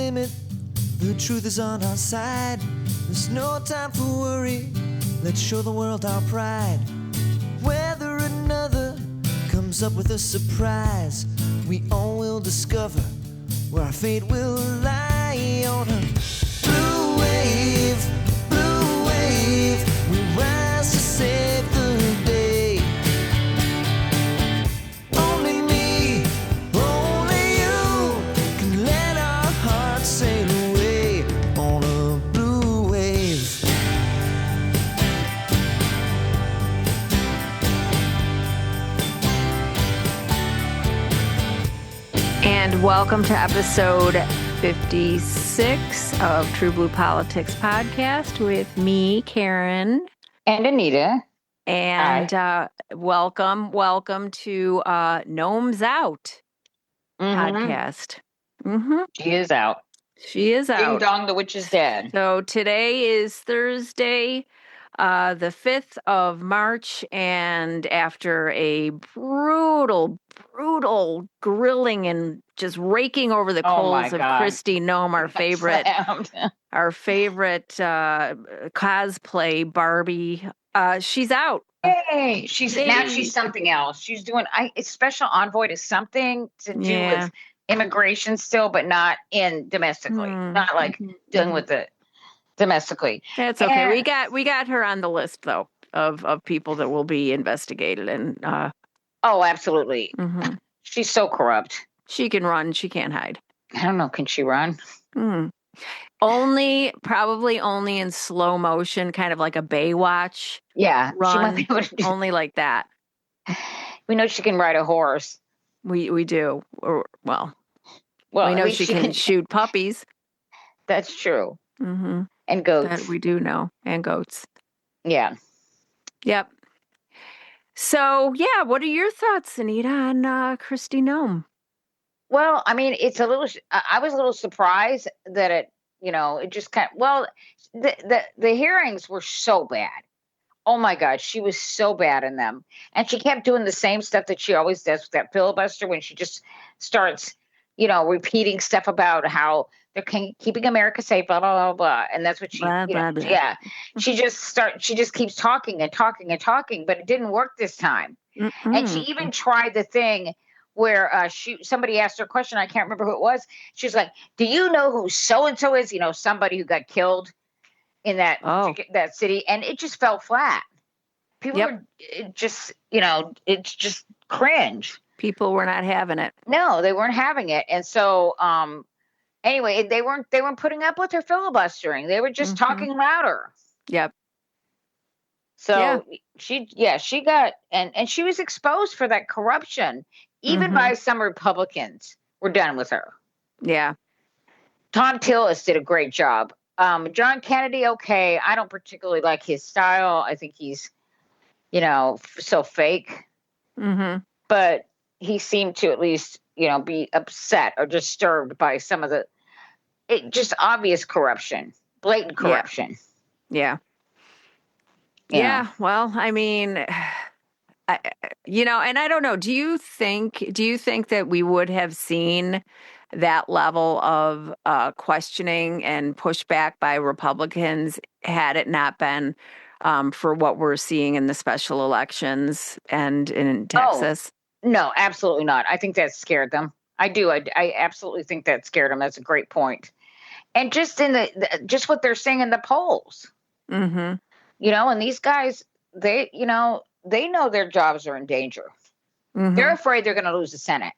limit. The truth is on our side. There's no time for worry. Let's show the world our pride. Whether another comes up with a surprise, we all will discover where our fate will lie. On a blue wave, we rise to save the day. Only me, only you can let our hearts sail away on a blue wave. And welcome to episode 56 of TruBlu Politics Podcast with me, Karen. And Anita. And welcome to Noem Out podcast. Mm-hmm. She is out. She is out. Ding dong, the witch is dead. So today is Thursday, the 5th of March, and after a brutal grilling and just raking over the coals of Kristi Noem, our favorite cosplay Barbie, she's out. Yay! Now she's something else. She's doing a special envoy to something to do with immigration still, but not in domestically. Not like dealing with it domestically. That's okay. And we got her on the list though of people that will be investigated, and oh, absolutely. Mm-hmm. She's so corrupt. She can run. She can't hide. I don't know. Can she run? Probably only in slow motion, kind of like a Baywatch. Yeah, run. She might be able to only like that. We know she can ride a horse. We do. Well, we know she can shoot puppies. That's true. Mm-hmm. And goats. That we do know. And goats. Yeah. Yep. So, yeah, what are your thoughts, Anita, on Kristi Noem? Well, I mean, I was a little surprised that it just the hearings were so bad. Oh my God, she was so bad in them. And she kept doing the same stuff that she always does with that filibuster when she just starts, repeating stuff about how they're keeping America safe, blah, blah, blah, blah. And that's what she, blah, blah, blah. Yeah. She just keeps talking and talking and talking, but it didn't work this time. Mm-hmm. And she even tried the thing where somebody asked her a question. I can't remember who it was. She's like, do you know who so-and-so is? Somebody who got killed in that city. And it just fell flat. People were just, it's just cringe. People were not having it. No, they weren't having it. And so, anyway, they weren't putting up with her filibustering. They were just talking louder. Yep. So she got, and she was exposed for that corruption, even by some Republicans. Were done with her. Yeah. Tom Tillis did a great job. John Kennedy, okay. I don't particularly like his style. I think he's, so fake. Mm-hmm. But he seemed to at least, be upset or disturbed by some of the just obvious corruption, blatant corruption. Yeah. Yeah. Well, I mean, and I don't know. Do you think that we would have seen that level of questioning and pushback by Republicans had it not been for what we're seeing in the special elections and in Texas? No, absolutely not. I think that scared them. I do. I absolutely think that scared them. That's a great point. And just in just what they're saying in the polls, mm-hmm. And these guys, they know their jobs are in danger. Mm-hmm. They're afraid they're going to lose the Senate.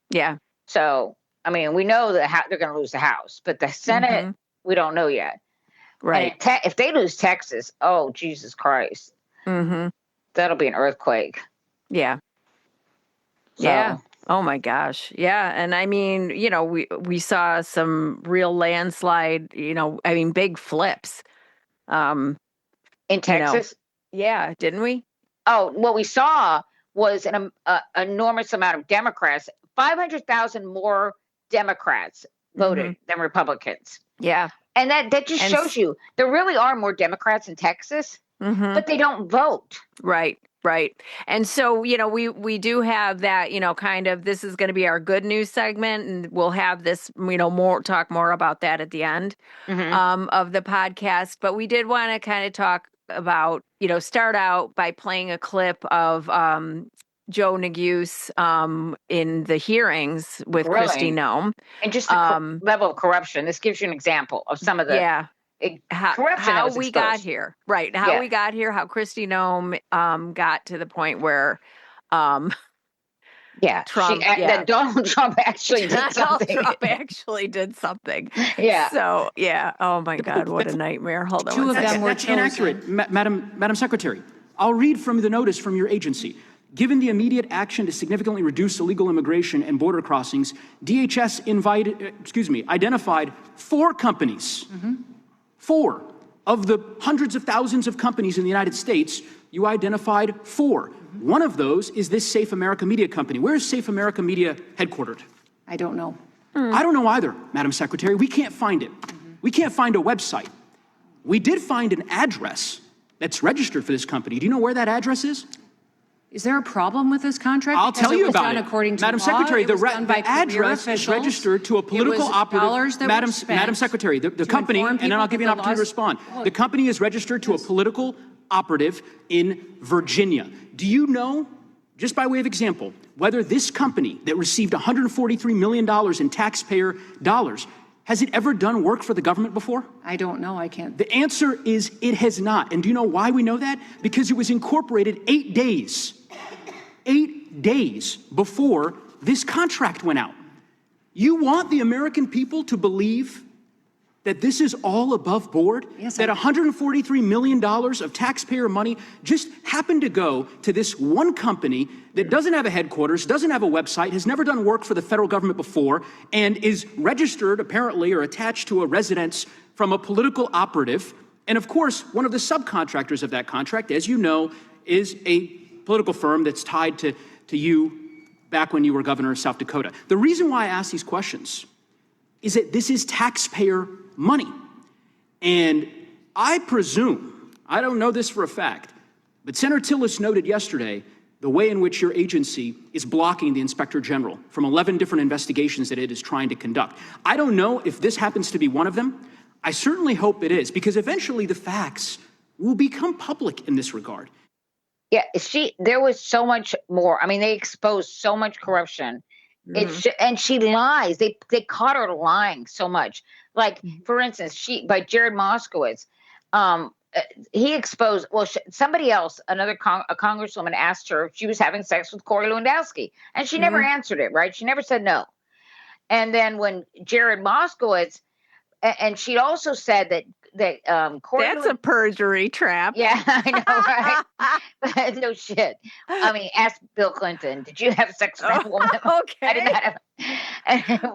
Yeah. So, I mean, we know that they're going to lose the House, but the Senate, we don't know yet. Right. And if they lose Texas, oh, Jesus Christ. Mm-hmm. That'll be an earthquake. Yeah. So. Yeah. Oh my gosh. Yeah. And I mean, we saw some real landslide, big flips. In Texas? Yeah. Didn't we? Oh, what we saw was an enormous amount of Democrats, 500,000 more Democrats voted than Republicans. Yeah. And that just shows you there really are more Democrats in Texas, but they don't vote. Right. Right. And so, we do have that, kind of, this is going to be our good news segment, and we'll have this, talk more about that at the end of the podcast. But we did want to kind of talk about, start out by playing a clip of Joe Neguse in the hearings with Kristi Noem. And just the level of corruption. This gives you an example of some of the corruption that was we exposed. got here. Right. How we got here, how Kristi Noem got to the point where Trump, that Donald Trump actually did something. Trump actually did something. Yeah. So, oh my God, what a nightmare. Hold on. Two of them were inaccurate, Madam Secretary. I'll read from the notice from your agency. Given the immediate action to significantly reduce illegal immigration and border crossings, DHS identified 4 companies. 4 of the hundreds of thousands of companies in the United States. You identified 4. One of those is this Safe America Media company. Where is Safe America Media headquartered? I don't know. I don't know either, Madam Secretary. We can't find it. We can't find a website. We did find an address that's registered for this company. Do you know where that address is? Is there a problem with this contract? I'll tell you about it. According to Madam law, Secretary, the address is registered to a political operative. Madam Secretary, the company, and then I'll give you an opportunity to respond. The company is registered to a political operative in Virginia. Do you know, just by way of example, whether this company that received $143 million in taxpayer dollars, has it ever done work for the government before? I don't know. I can't. The answer is it has not. And do you know why we know that? Because it was incorporated 8 days before this contract went out. You want the American people to believe that this is all above board? Yes, that $143 million of taxpayer money just happened to go to this one company that doesn't have a headquarters, doesn't have a website, has never done work for the federal government before, and is registered apparently or attached to a residence from a political operative. And of course, one of the subcontractors of that contract, as you know, is a political firm that's tied to you back when you were governor of South Dakota. The reason why I ask these questions is that this is taxpayer money. And I presume, I don't know this for a fact, but Senator Tillis noted yesterday the way in which your agency is blocking the Inspector General from 11 different investigations that it is trying to conduct. I don't know if this happens to be one of them. I certainly hope it is, because eventually the facts will become public in this regard. Yeah, there was so much more. I mean, they exposed so much corruption. And she lies. They caught her lying so much. Like, for instance, by Jared Moskowitz, he exposed, somebody else, a congresswoman asked her if she was having sex with Corey Lewandowski, and she never answered it, right? She never said no. And then when Jared Moskowitz, and she also said that Corey That's a perjury trap. Yeah, I know, right? No shit. I mean, ask Bill Clinton. Did you have sex with that woman? Okay. I did not have.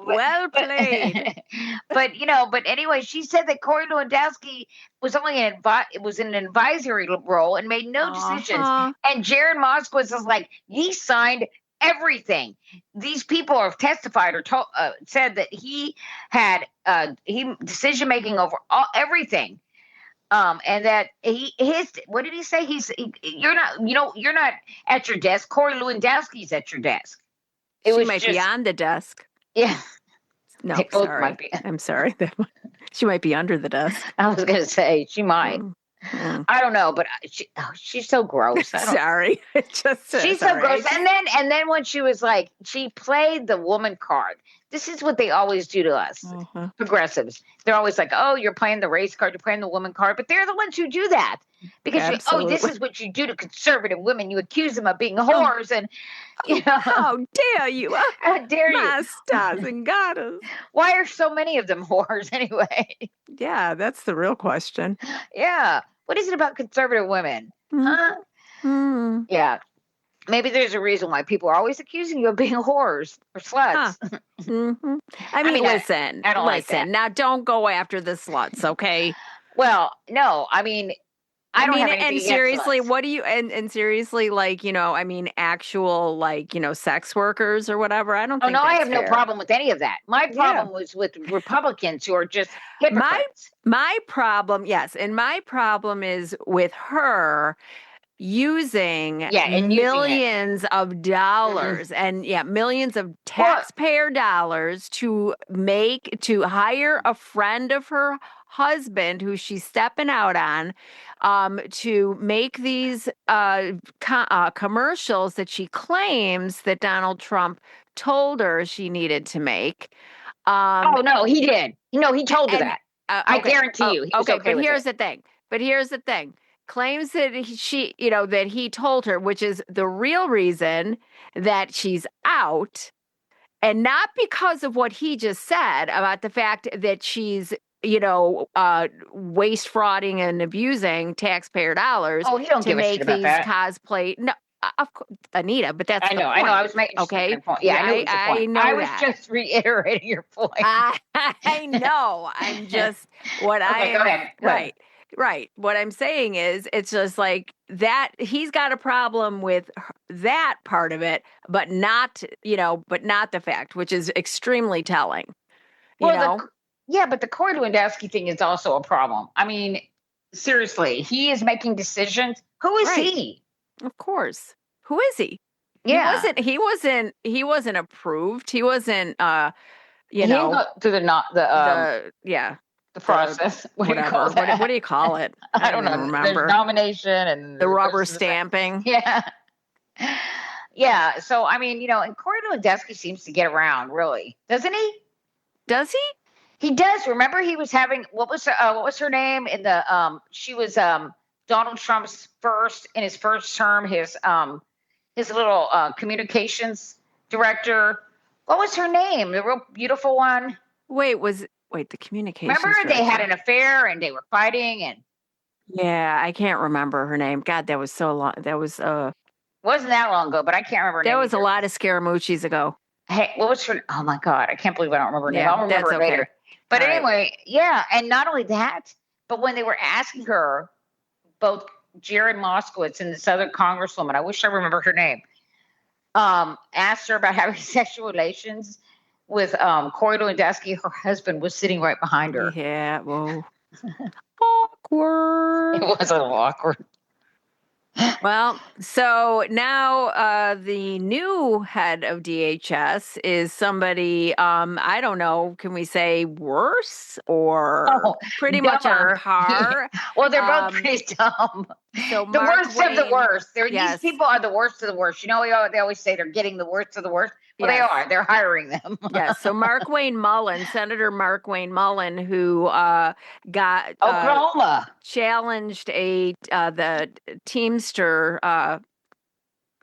Well played. But anyway, she said that Corey Lewandowski was only in an advisory role and made no decisions. And Jared Moskowitz was like, he signed everything. These people have testified or said that he had decision making over everything, and that what did he say? You're not at your desk. Corey Lewandowski's at your desk. She might be on the desk. Yeah. No, sorry. I'm sorry. She might be under the desk. I was going to say she might. I don't know, but she's so gross. Sorry. She's so gross. And then when she was like, she played the woman card. This is what they always do to us, progressives. They're always like, oh, you're playing the race card, you're playing the woman card. But they're the ones who do that. Because, this is what you do to conservative women. You accuse them of being whores. And, How dare you? How dare you? My stars and garters. Why are so many of them whores anyway? Yeah, that's the real question. Yeah. What is it about conservative women? Huh? Yeah. Maybe there's a reason why people are always accusing you of being whores or sluts. I mean, listen. I don't like that. Now, don't go after the sluts, okay? Well, no. I mean, I don't have anything and seriously, what do you and seriously, actual sex workers or whatever? I don't think I have fair. No problem with any of that. My problem was with Republicans who are just hypocrites. My problem, yes, and my problem is with her. using and using it. millions of dollars and millions of taxpayer dollars to hire a friend of her husband who she's stepping out on to make these commercials that she claims that Donald Trump told her she needed to make. Oh no, he did. No, he told her that. I Okay. guarantee you, he was okay but with here's it. the thing. Claims that that he told her, which is the real reason that she's out, and not because of what he just said about the fact that she's, waste, frauding, and abusing taxpayer dollars Oh, he don't to give a shit make about these that. cosplay. No, of course, Anita, but that's I the know. point. I was making Okay, a point. Yeah, I knew it was a point. I know I was that. just reiterating your point. I know. I'm just what Okay, go ahead. Go ahead. Right. What I'm saying is, it's just like that. He's got a problem with that part of it, but not the fact, which is extremely telling. Well, but the Corey Lewandowski thing is also a problem. I mean, seriously, he is making decisions. Who is he? Of course. Who is he? Yeah. He wasn't approved. He wasn't He didn't go through the process. What do you call that? What do you call it? I don't know. Remember. There's nomination and the rubber stamping. Yeah. Yeah. So I mean, and Corey Lewandowski seems to get around, really, doesn't he? Does he? He does. Remember, he was having what was her name in the she was Donald Trump's in his first term, his little communications director. What was her name? The real beautiful one. Wait, the communications Remember, director. they had an affair and they were fighting and. Yeah, I can't remember her name. God, that was so long. That was wasn't that long ago, but I can't remember her name. That was either. a lot of Scaramucci's ago. Hey, what was her? Oh my God, I can't believe I don't remember her name. I'll remember it okay. later. But All anyway, yeah, and not only that, but when they were asking her, both Jared Moskowitz and this other congresswoman, I wish I remember her name, asked her about having sexual relations with Corey Lewandowski. Her husband was sitting right behind her. Yeah, whoa. Awkward. It was a little awkward. Well, so now the new head of DHS is somebody, I don't know, can we say worse or pretty much on par? Well, they're both pretty dumb. So the worst of the worst. Yes. These people are the worst of the worst. They always say they're getting the worst of the worst. Well, yes. They are. They're hiring them. Yes. So Senator Mark Wayne Mullen, who got Oklahoma challenged the Teamster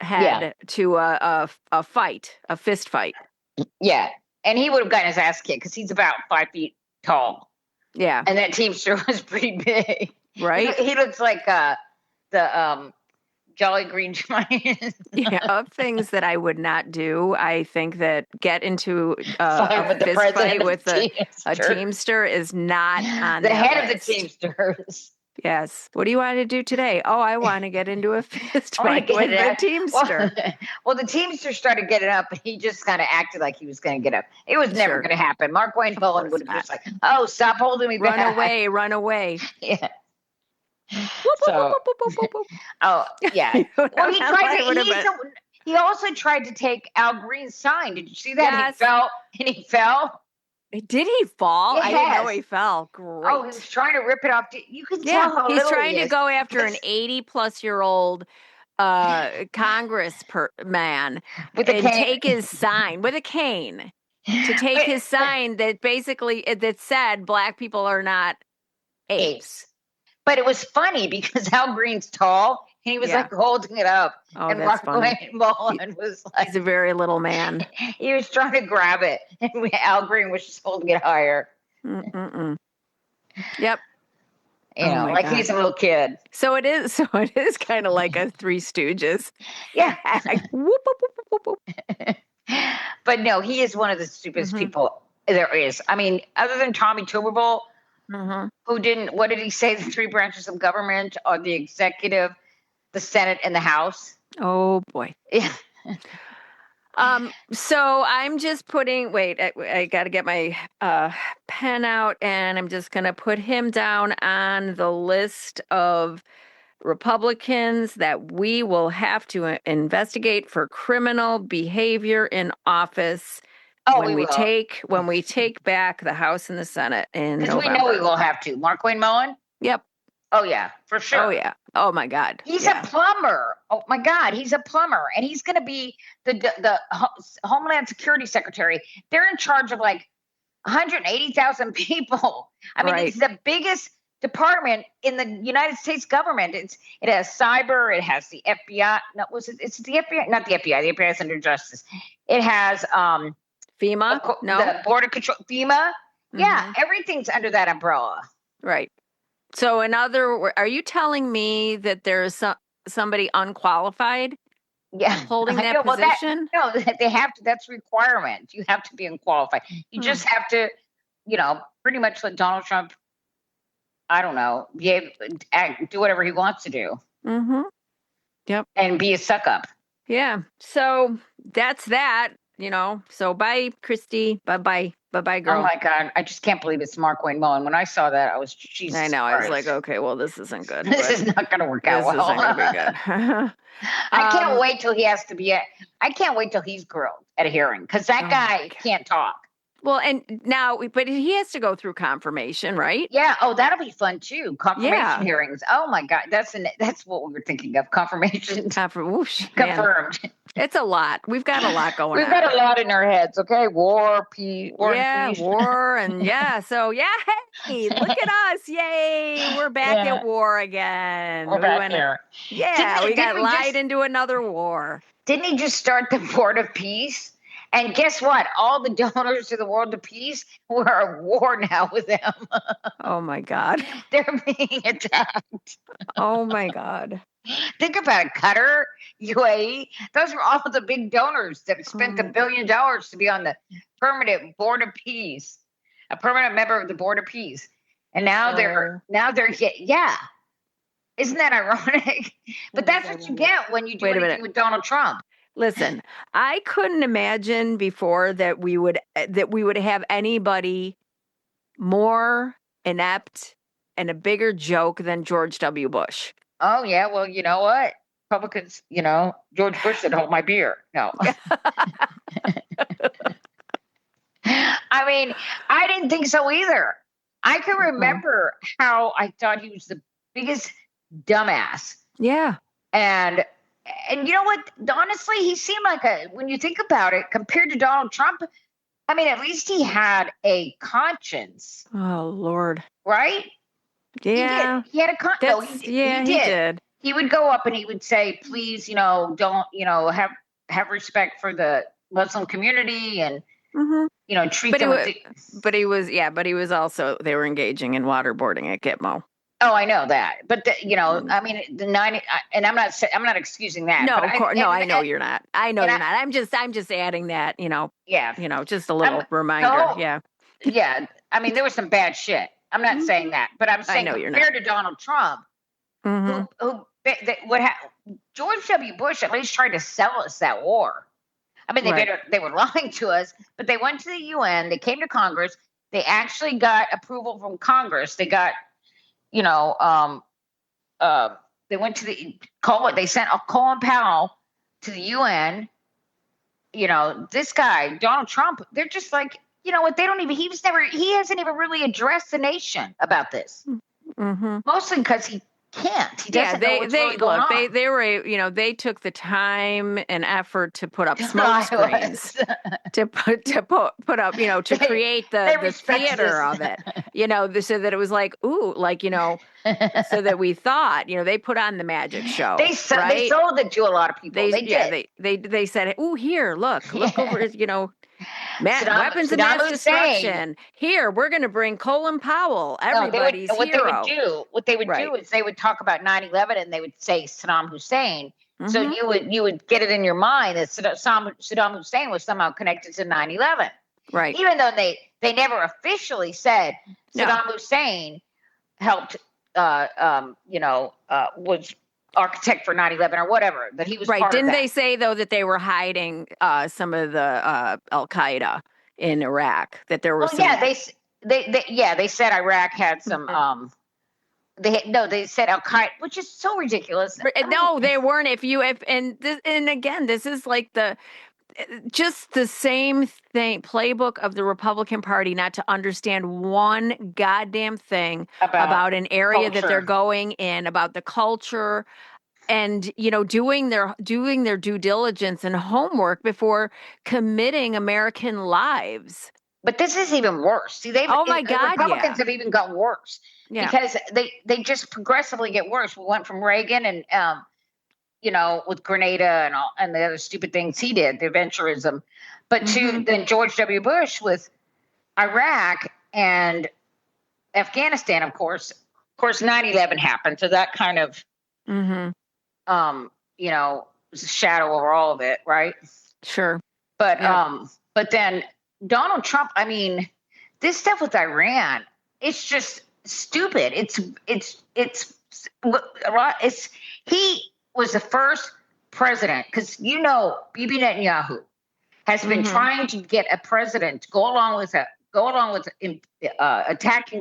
head to a fist fight. Yeah, and he would have gotten his ass kicked because he's about 5 feet tall. Yeah, and that Teamster was pretty big. Right. He looks like the Jolly Green Giant. Yeah, of things that I would not do, I think that get into a fist fight with a Teamster is not on the head list. Of the Teamsters. Yes. What do you want to do today? Oh, I want to get into a fist fight with the Teamster. Well, the Teamster started getting up, and he just kind of acted like he was going to get up. It was never going to happen. Mark Wayne Mullen would have just like, "Oh, stop holding me back. Run away." Yeah. So, oh yeah. Well, he also tried to take Al Green's sign. Did you see that? Yes. He fell. Did he fall? Yes. I didn't know he fell. Great. Oh, he was trying to rip it off. You can tell how he's little trying he to is. go after an 80-plus-year-old man and take his sign with a cane to take his sign that basically that said black people are not apes. But it was funny because Al Green's tall and he was like holding it up. Oh, and that's Mark Wayne Mullen was like, he's a very little man. He was trying to grab it, and Al Green was just holding it higher. Yep. Like God. He's a little kid. So it is kind of like a Three Stooges. Yeah. Whoop, whoop, whoop, whoop, whoop. But no, he is one of the stupidest people there is. I mean, other than Tommy Tuberville, who didn't, what did he say? The three branches of government are the executive, the Senate, and the House. Oh boy. Yeah. So I'm just putting, I got to get my pen out, and I'm just going to put him down on the list of Republicans that we will have to investigate for criminal behavior in office Oh, when we will. we take back the House and the Senate in Because November. we know we will have to. Mark Wayne Mullen? Yep. Oh, yeah, for sure. Oh, yeah. Oh, my God. He's yeah. a plumber. Oh, my God. He's a plumber. And he's going to be the Homeland Security Secretary. They're in charge of like 180,000 people. I mean, Right. it's the biggest department in the United States government. It has cyber. It has the FBI. No, it's the FBI, not the FBI. The FBI is under Justice. It has FEMA? No. the Border Control, FEMA. Yeah, everything's under that umbrella. Right. So, in other words, are you telling me that there's somebody unqualified Yeah, holding I that know. Well, position? no, they have to. That's a requirement. You have to be unqualified. You just have to, pretty much let Donald Trump, I don't know, do whatever he wants to do. Mm-hmm. Yep. And be a suck up. Yeah. So that's that. So bye, Christy. Bye, girl. Oh my God, I just can't believe it's Mark Wayne Mullen. When I saw that, I was Jesus. I know. Christ. I was like, okay, well, this isn't good. This is not going to work out well. This isn't going to be good. I can't wait till he has to be I can't wait till he's grilled at a hearing because that guy can't talk. Well, and now, but he has to go through confirmation, right? Yeah. Oh, that'll be fun too. Confirmation hearings. Oh my God, that's what we were thinking of. Confirmation. Confirmed. It's a lot. We've got a lot going on. We've got a lot in our heads. Okay, war, peace. War, and So hey, look at us! Yay, we're back at war again. We're back here. Yeah, we got lied into another war. Didn't he just start the Board of Peace? And guess what? All the donors to the World of Peace were at war now with them. Oh, my God. They're being attacked. Oh, my God. Think about it. Qatar, UAE, those were all the big donors that spent $1 billion to be on the permanent Board of Peace, a permanent member of the Board of Peace. And now they're Isn't that ironic? But that's what you get when you do anything with Donald Trump. Listen, I couldn't imagine before that we would have anybody more inept and a bigger joke than George W. Bush. Oh yeah, well, you know what? Republicans, George Bush said, "Hold my beer." No. I mean, I didn't think so either. I can remember how I thought he was the biggest dumbass. Yeah. And you know what? Honestly, he seemed like when you think about it, compared to Donald Trump, I mean, at least he had a conscience. Oh, Lord. Right? Yeah. He had a conscience. He did. He would go up and he would say, please, don't, have respect for the Muslim community and, treat them. But he was also, they were engaging in waterboarding at Gitmo. Oh, I know that, but I mean, the 90, and I'm not excusing that. No, but of course, I know you're not. I know you're not. I'm just adding that, Yeah. Just a little reminder. No, yeah. Yeah. I mean, there was some bad shit. I'm not saying that, but I'm saying compared to Donald Trump, George W. Bush at least tried to sell us that war. I mean, they were lying to us, but they went to the UN. They came to Congress. They actually got approval from Congress. They got. They went to they sent Colin Powell to the UN. This guy, Donald Trump, they're just like, what? He hasn't even really addressed the nation about this. Mm-hmm. Mostly because he can't. He doesn't know what's really going on. They were, they took the time and effort to put up smoke screens, to put up, to create the theater of it, so that it was like, ooh, like, so that we thought, they put on the magic show. They sold it to a lot of people. They said, ooh, here, look over, weapons of mass destruction. Here, we're going to bring Colin Powell, everybody's hero. What they would do is they would talk about 9/11 and they would say Saddam Hussein. Mm-hmm. So you would get it in your mind that Saddam Hussein was somehow connected to 9/11. Right. Even though they never officially said Saddam Hussein helped, was architect for 9/11 or whatever, that he was right. Part Didn't of that. They say though that they were hiding some of the Al Qaeda in Iraq? That there were some. Yeah, they said Iraq had some They said Al Qaeda, which is so ridiculous. No, they weren't. And again, this is like just the same thing, playbook of the Republican Party, not to understand one goddamn thing about an area that they're going in, about the culture, and doing their due diligence and homework before committing American lives. But this is even worse. See, oh my God, Republicans have even got worse because they just progressively get worse. We went from Reagan and with Grenada and the other stupid things he did, the adventurism, but to then George W. Bush with Iraq and Afghanistan, of course. Of course, 9/11 happened, so that kind of was a shadow over all of it, right? Sure. But but then Donald Trump, I mean, this stuff with Iran, it's just stupid. He was the first president, because Bibi Netanyahu has been trying to get a president to go along with attack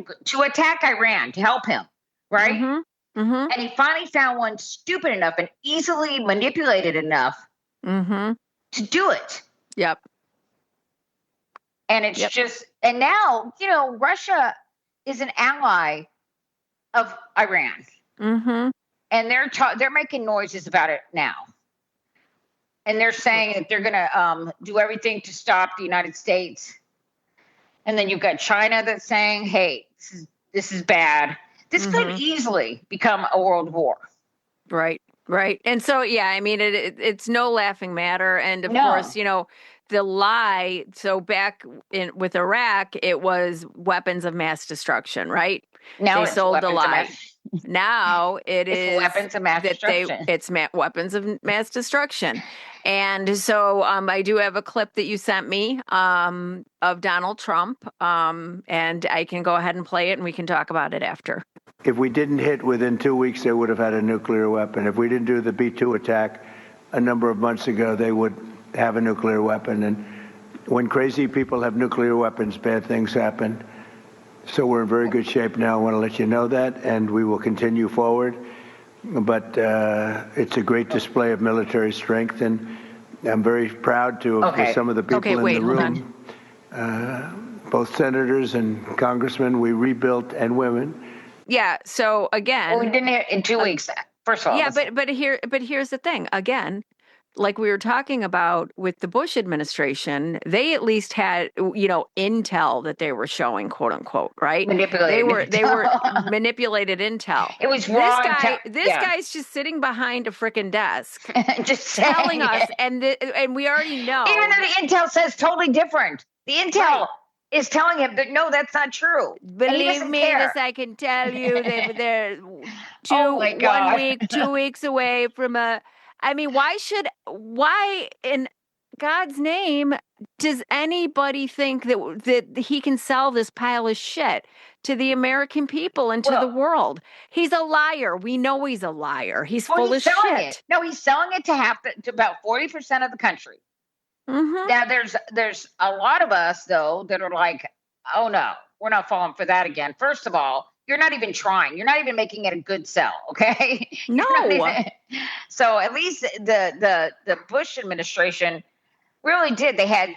Iran to help him, right? And he finally found one stupid enough and easily manipulated enough to do it. Yep. And it's just, and now, Russia is an ally of Iran. And they're making noises about it now. And they're saying that they're going to do everything to stop the United States. And then you've got China that's saying, hey, this is bad. This could easily become a world war. Right. And so, I mean, it's no laughing matter. And of course, the lie. So back with Iraq, it was weapons of mass destruction, right? Now they sold the lie. Now it's weapons of mass destruction. It's weapons of mass destruction. And so I do have a clip that you sent me of Donald Trump, and I can go ahead and play it, and we can talk about it after. If we didn't hit within 2 weeks, they would have had a nuclear weapon. If we didn't do the B-2 attack a number of months ago, they would have a nuclear weapon. And when crazy people have nuclear weapons, bad things happen. So we're in very good shape now. I want to let you know that, and we will continue forward. But it's a great display of military strength, and I'm very proud to have with some of the people in the room, both senators and congressmen, we rebuilt, and women. Yeah. So again, well, we didn't hear in 2 weeks. First of all, but here's the thing. Again, like we were talking about with the Bush administration, they at least had, intel that they were showing, quote unquote, right? Manipulated. They were manipulated intel. It was wrong. This guy's just sitting behind a freaking desk, just telling us, and we already know. Even though the intel says totally different, the intel is telling him that no, that's not true. Believe me, I can tell you that they're 1 week, 2 weeks away from a. I mean, why in God's name does anybody think that he can sell this pile of shit to the American people and to the world? He's a liar. We know he's a liar. He's full of shit. No, he's selling it to about 40% of the country. Now, there's a lot of us, though, that are like, oh, no, we're not falling for that again. First of all, you're not even trying. You're not even making it a good sell, okay? No. So at least the Bush administration really did. They had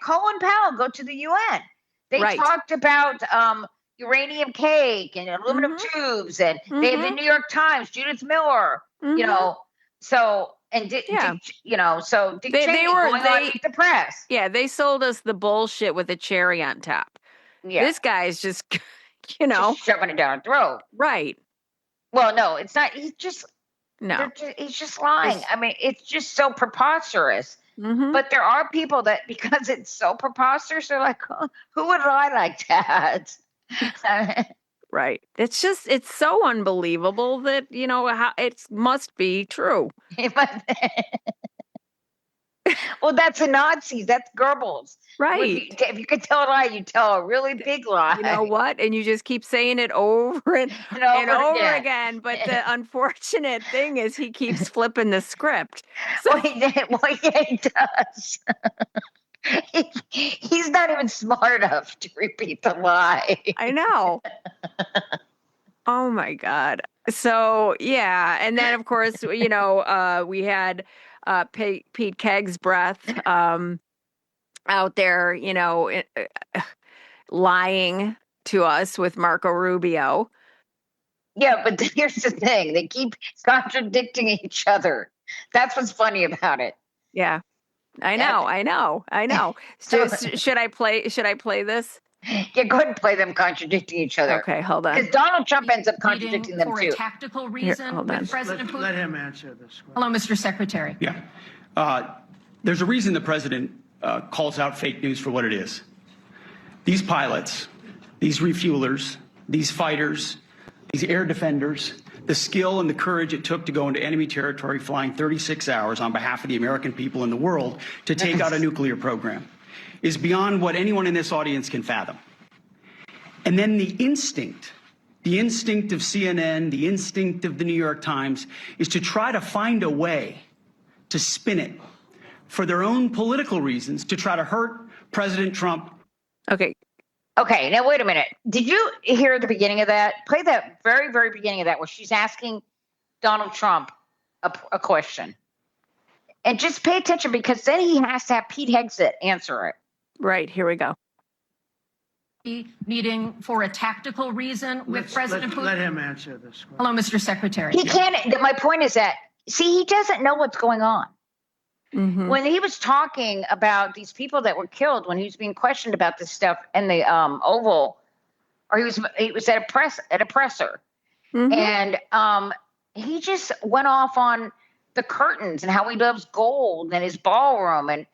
Colin Powell go to the UN. They talked about uranium cake and aluminum tubes, and they have the New York Times, Judith Miller, So Dick Cheney going on Meet the Press. Yeah, they sold us the bullshit with a cherry on top. Yeah. This guy's just. Just shoving it down our throat. Right. Well, no, it's not. He's just lying. I mean, it's just so preposterous. But there are people that, because it's so preposterous, they're like, oh, who would lie like that? Right. It's so unbelievable that, how it must be true. Well, that's the Nazis. That's Goebbels. Right. If you could tell a lie, you tell a really big lie. You know what? And you just keep saying it over and over again. But the unfortunate thing is he keeps flipping the script. So, well, he does. He's not even smart enough to repeat the lie. I know. Oh my God. So yeah, and then of course, we had Pete Kegg's breath out there, lying to us with Marco Rubio. Yeah, but here's the thing: they keep contradicting each other. That's what's funny about it. Yeah, I know. So- Should I play this? Yeah, go ahead and play them contradicting each other. Okay, hold on. Because Donald Trump ends up contradicting them for too. a tactical reason hold on. with President Putin. Let him answer this question. Hello, Mr. Secretary. Yeah. There's a reason the president calls out fake news for what it is. These pilots, these refuelers, these fighters, these air defenders, the skill and the courage it took to go into enemy territory flying 36 hours on behalf of the American people and the world to take out a nuclear program is beyond what anyone in this audience can fathom. And then the instinct of CNN, the instinct of the New York Times is to try to find a way to spin it for their own political reasons, to try to hurt President Trump. Okay, now wait a minute. Did you hear the beginning of that? Play that very, very beginning of that where she's asking Donald Trump a question. And just pay attention because then he has to have Pete Hegseth answer it. Right, here we go. Meeting for a tactical reason with President Putin. Let him answer this question. Hello, Mr. Secretary. He can't. My point is that, see, he doesn't know what's going on. Mhm. When he was talking about these people that were killed, when he was being questioned about this stuff in the Oval, or he was at a presser, Mhm. and he just went off on the curtains and how he loves gold and his ballroom, and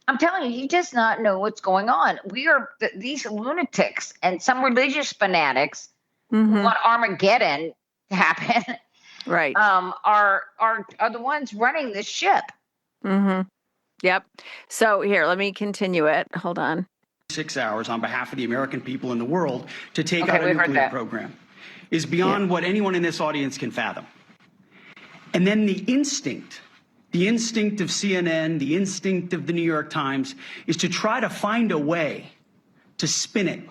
I'm telling you, he does not know what's going on. We are these lunatics and some religious fanatics who want Armageddon to happen. Right. Are the ones running this ship. Yep. So here, let me continue it. Hold on. 6 hours on behalf of the American people and the world to take Okay, out a we heard nuclear that. program is beyond what anyone in this audience can fathom. And then the instinct of CNN, the instinct of the New York Times is to try to find a way to spin it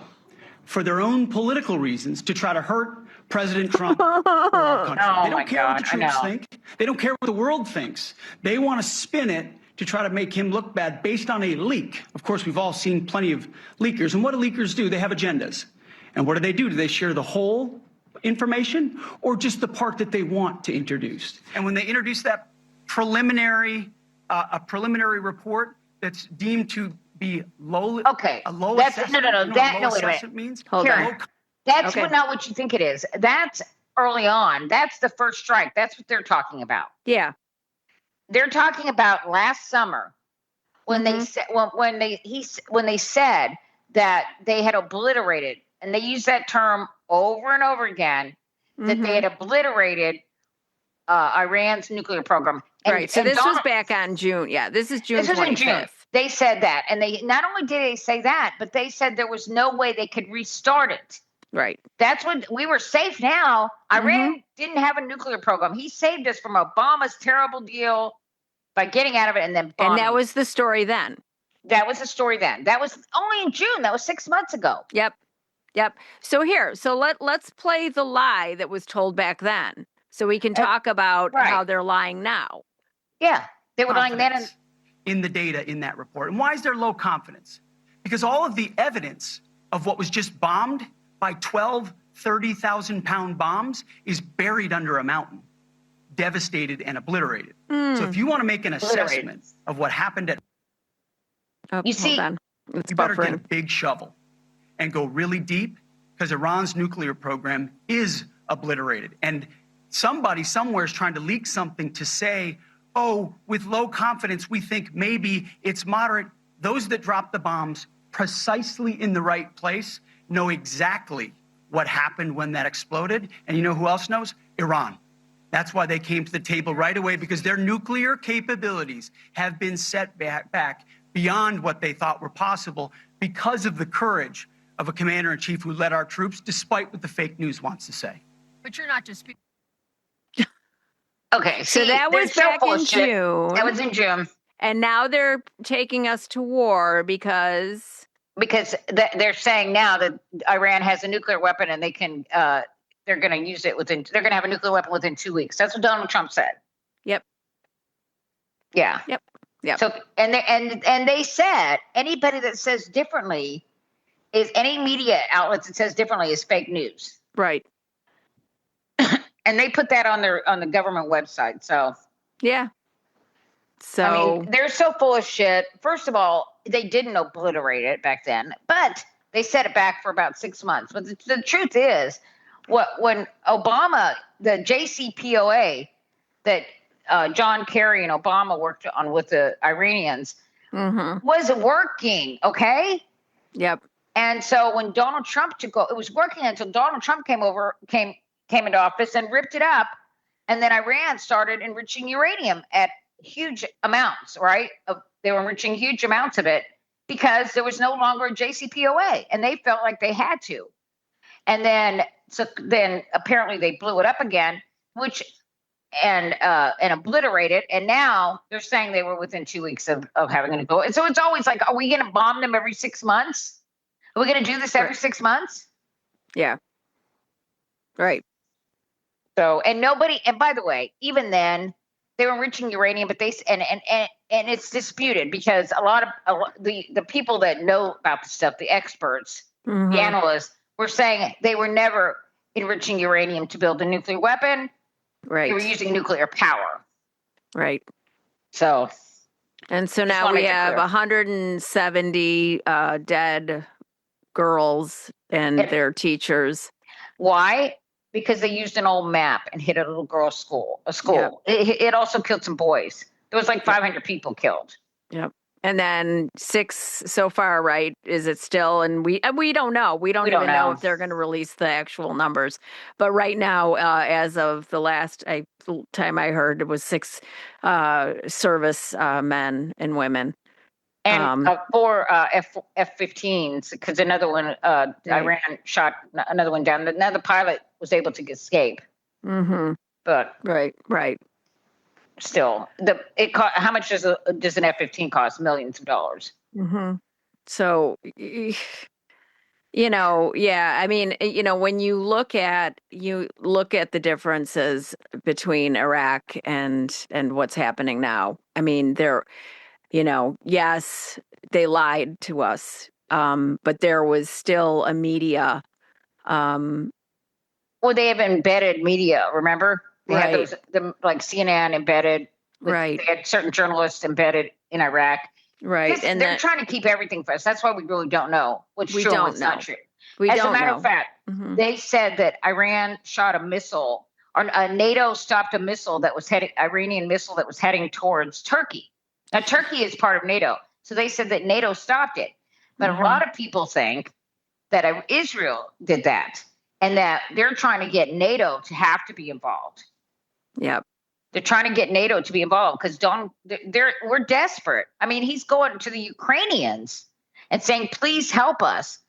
for their own political reasons, to try to hurt President Trump or our country. Oh, They don't my care what God, the I troops know. think. They don't care what the world thinks. They want to spin it to try to make him look bad based on a leak. Of course, we've all seen plenty of leakers. And what do leakers do? They have agendas. And what do? Do they share the whole information or just the part that they want to introduce? And when they introduce that preliminary report that's deemed to be low, Okay, a low that's assessment, no. you know That what no, low wait a minute. assessment means? Hold Karen, on. That's Okay. not what you think it is. That's early on. That's the first strike. That's what they're talking about. Yeah. They're talking about last summer when they said when they said that they had obliterated, and they used that term over and over again, that they had obliterated Iran's nuclear program. And, Right. So and this was Donald- back on June. Yeah. This is June This was 25th. in June. They said that, and they not only did they say that, but they said there was no way they could restart it. Right. That's when we were safe now. Iran didn't have a nuclear program. He saved us from Obama's terrible deal by getting out of it and then bombing. And that was the story then. That was the story then. That was only in June. That was 6 months ago. Yep. So let's play the lie that was told back then, so we can talk about right. how they're lying now. Yeah, they were lying then. And Confidence in the data in that report. And why is there low confidence? Because all of the evidence of what was just bombed by 12 30,000-pound bombs is buried under a mountain, devastated and obliterated. So if you want to make an assessment of what happened at, Oh, You see- hold on. It's you better get a buffering. big shovel and go really deep, because Iran's nuclear program is obliterated. And somebody somewhere is trying to leak something to say, oh, with low confidence, we think maybe it's moderate. Those that dropped the bombs precisely in the right place know exactly what happened when that exploded. And you know who else knows? Iran. That's why they came to the table right away, because their nuclear capabilities have been set back beyond what they thought were possible because of the courage of a commander-in-chief who led our troops, despite what the fake news wants to say. But you're not disputing. okay, So see, that they're was so back full in of shit. June. That was in June And now they're taking us to war because because they're saying now that Iran has a nuclear weapon and they can they're going to use it they're going to have a nuclear weapon within 2 weeks. That's what Donald Trump said. Yep. Yeah. Yep. So, and they said anybody that says differently is any media outlet that says differently is fake news. Right. And they put that on the government website. So, yeah. So, I mean, they're so full of shit. First of all, they didn't obliterate it back then, but they set it back for about 6 months. But the truth is, when Obama, the JCPOA that John Kerry and Obama worked on with the Iranians was working, okay? Yep. And so when Donald Trump took over, it was working until Donald Trump came into office and ripped it up. And then Iran started enriching uranium at huge amounts, right? They were enriching huge amounts of it because there was no longer a JCPOA, and they felt like they had to. And then apparently they blew it up again, and obliterated. And now they're saying they were within 2 weeks of having a nuclear. And so it's always like, are we going to bomb them every 6 months? Are we going to do this every 6 months? Yeah. Right. So, and by the way, even then they were enriching uranium, but and it's disputed because a lot of the people that know about the stuff, the experts, the analysts, were saying they were never enriching uranium to build a nuclear weapon. Right. They were using nuclear power. Right. So. And so now we have 170 dead girls and their teachers. Why? Because they used an old map and hit a little girl's school. Yep. It also killed some boys. There was like 500 people killed. Yep. And then 6 so far, right? Is it still? And we don't know. We don't even know if they're going to release the actual numbers. But right now, as of the last time I heard, it was 6 service men and women. And 4 F-15s, because another one, Iran shot another one down. Another pilot was able to escape. But right. Still, how much does an F-15 cost? Millions of dollars. So, yeah. I mean, when you look at the differences between Iraq and what's happening now. I mean, yes, they lied to us, but there was still a media. Well, they have embedded media, remember? They had those, like CNN embedded. Right. They had certain journalists embedded in Iraq. Right. And they're trying to keep everything for us. That's why we really don't know what's true and what's not true. As a matter of fact, they said that Iran shot a missile, or NATO stopped a missile that was Iranian missile that was heading towards Turkey. Now, Turkey is part of NATO. So they said that NATO stopped it. But a lot of people think that Israel did that and that they're trying to get NATO to have to be involved. Yep. They're trying to get NATO to be involved because we're desperate. I mean, he's going to the Ukrainians and saying, please help us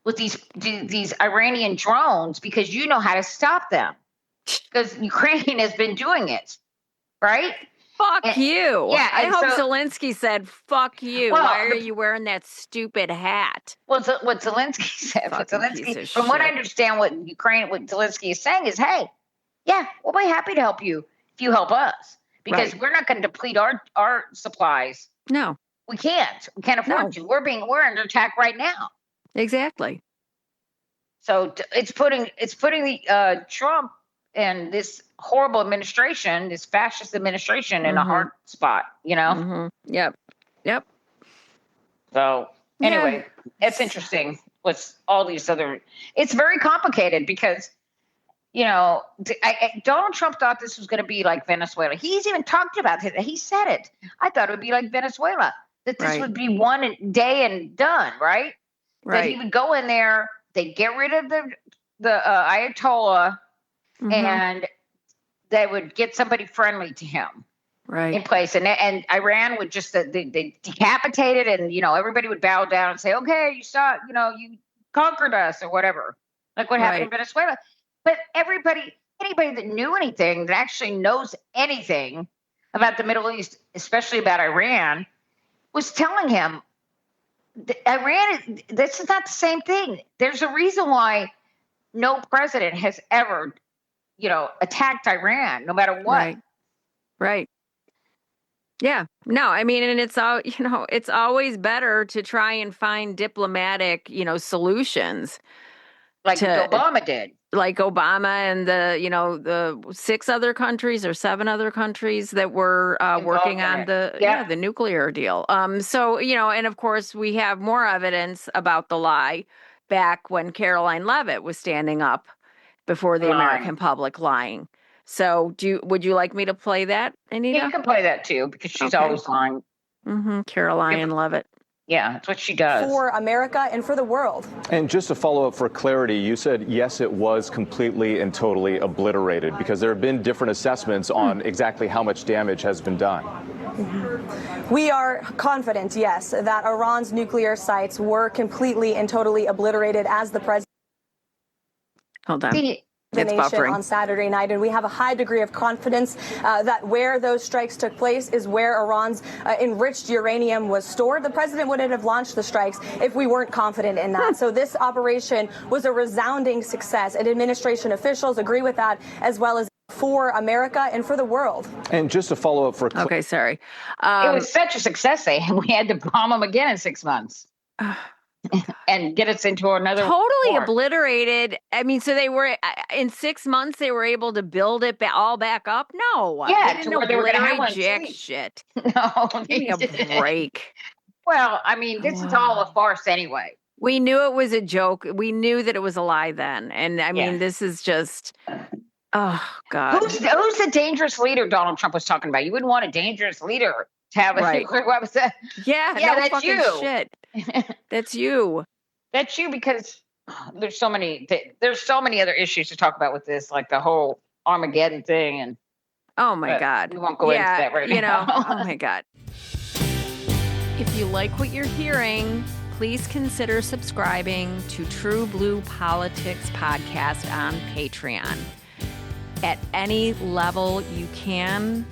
with these Iranian drones because you know how to stop them. Because Ukraine has been doing it, right? Fuck you. Yeah. I hope Zelensky said, fuck you. Why are you wearing that stupid hat? Well, what Zelensky said, from what I understand, what Zelensky is saying is, hey, yeah, we'll be happy to help you if you help us. Because we're not going to deplete our supplies. No. We can't. We can't afford to. We're under attack right now. Exactly. So it's putting the Trump and this horrible administration, this fascist administration, in a hard spot, Yep. So anyway, it's interesting. What's all these other? It's very complicated because, Donald Trump thought this was going to be like Venezuela. He's even talked about it. He said it. I thought it would be like Venezuela. That this would be one day and done. Right. That he would go in there. They'd get rid of the Ayatollah. And they would get somebody friendly to him in place. And Iran would just, they decapitate it and, everybody would bow down and say, okay, you conquered us or whatever, like what happened in Venezuela. But anybody that knew anything, that actually knows anything about the Middle East, especially about Iran, was telling him, Iran, this is not the same thing. There's a reason why no president has ever, attacked Iran, no matter what. Right. Yeah. No, I mean, and it's all, it's always better to try and find diplomatic, solutions. Like Obama did. Like Obama and the 6 other countries or 7 other countries that were working on the nuclear deal. So, and of course we have more evidence about the lie back when Caroline Leavitt was standing up before the American public lying. So would you like me to play that, Anita? Yeah, you can play that too, because she's always lying. Caroline Leavitt. Yeah, that's what she does. For America and for the world. And just to follow up for clarity, you said, yes, it was completely and totally obliterated, because there have been different assessments on exactly how much damage has been done. We are confident, yes, that Iran's nuclear sites were completely and totally obliterated, as the president. Hold on. The nation on Saturday night, and we have a high degree of confidence that where those strikes took place is where Iran's enriched uranium was stored. The president wouldn't have launched the strikes if we weren't confident in that. So this operation was a resounding success, and administration officials agree with that, as well as for America and for the world. And just to follow up for okay, sorry, it was such a success, and we had to bomb them again in 6 months. And get us into another war. Obliterated. I mean, so they were in 6 months they were able to build it all back up. No, yeah, they didn't obliterate jack shit. No, give me a break. Well, I mean, this is all a farce anyway. We knew it was a joke. We knew that it was a lie then, and I mean, this is just. Oh God! Who's the dangerous leader Donald Trump was talking about? You wouldn't want a dangerous leader to have a nuclear weapon. Yeah, no that's fucking you. Shit. That's you. That's you, because there's so many other issues to talk about with this, like the whole Armageddon thing, and oh my God, we won't go into that right now. Oh my God. If you like what you're hearing, please consider subscribing to TruBlu Politics Podcast on Patreon. At any level you can.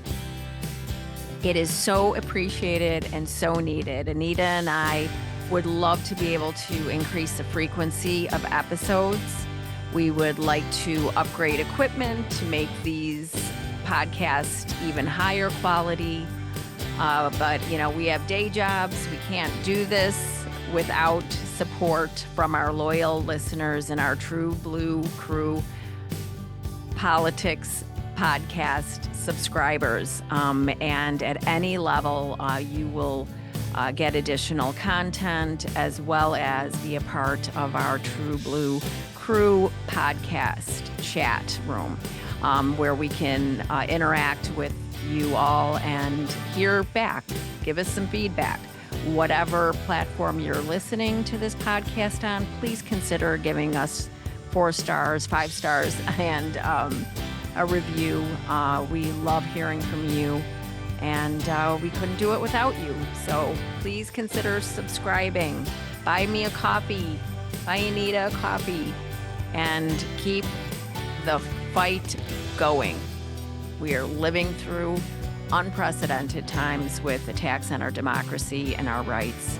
It is so appreciated and so needed. Anita and I would love to be able to increase the frequency of episodes. We would like to upgrade equipment to make these podcasts even higher quality. But, we have day jobs. We can't do this without support from our loyal listeners and our TruBlu crew Politics Podcast subscribers, and at any level you will get additional content, as well as be a part of our TruBlu crew podcast chat room, where we can interact with you all and hear back, give us some feedback. Whatever platform you're listening to this podcast on, please consider giving us 4 stars, 5 stars, and a review. We love hearing from you, and we couldn't do it without you. So please consider subscribing. Buy me a coffee. Buy Anita a coffee. And keep the fight going. We are living through unprecedented times with attacks on our democracy and our rights.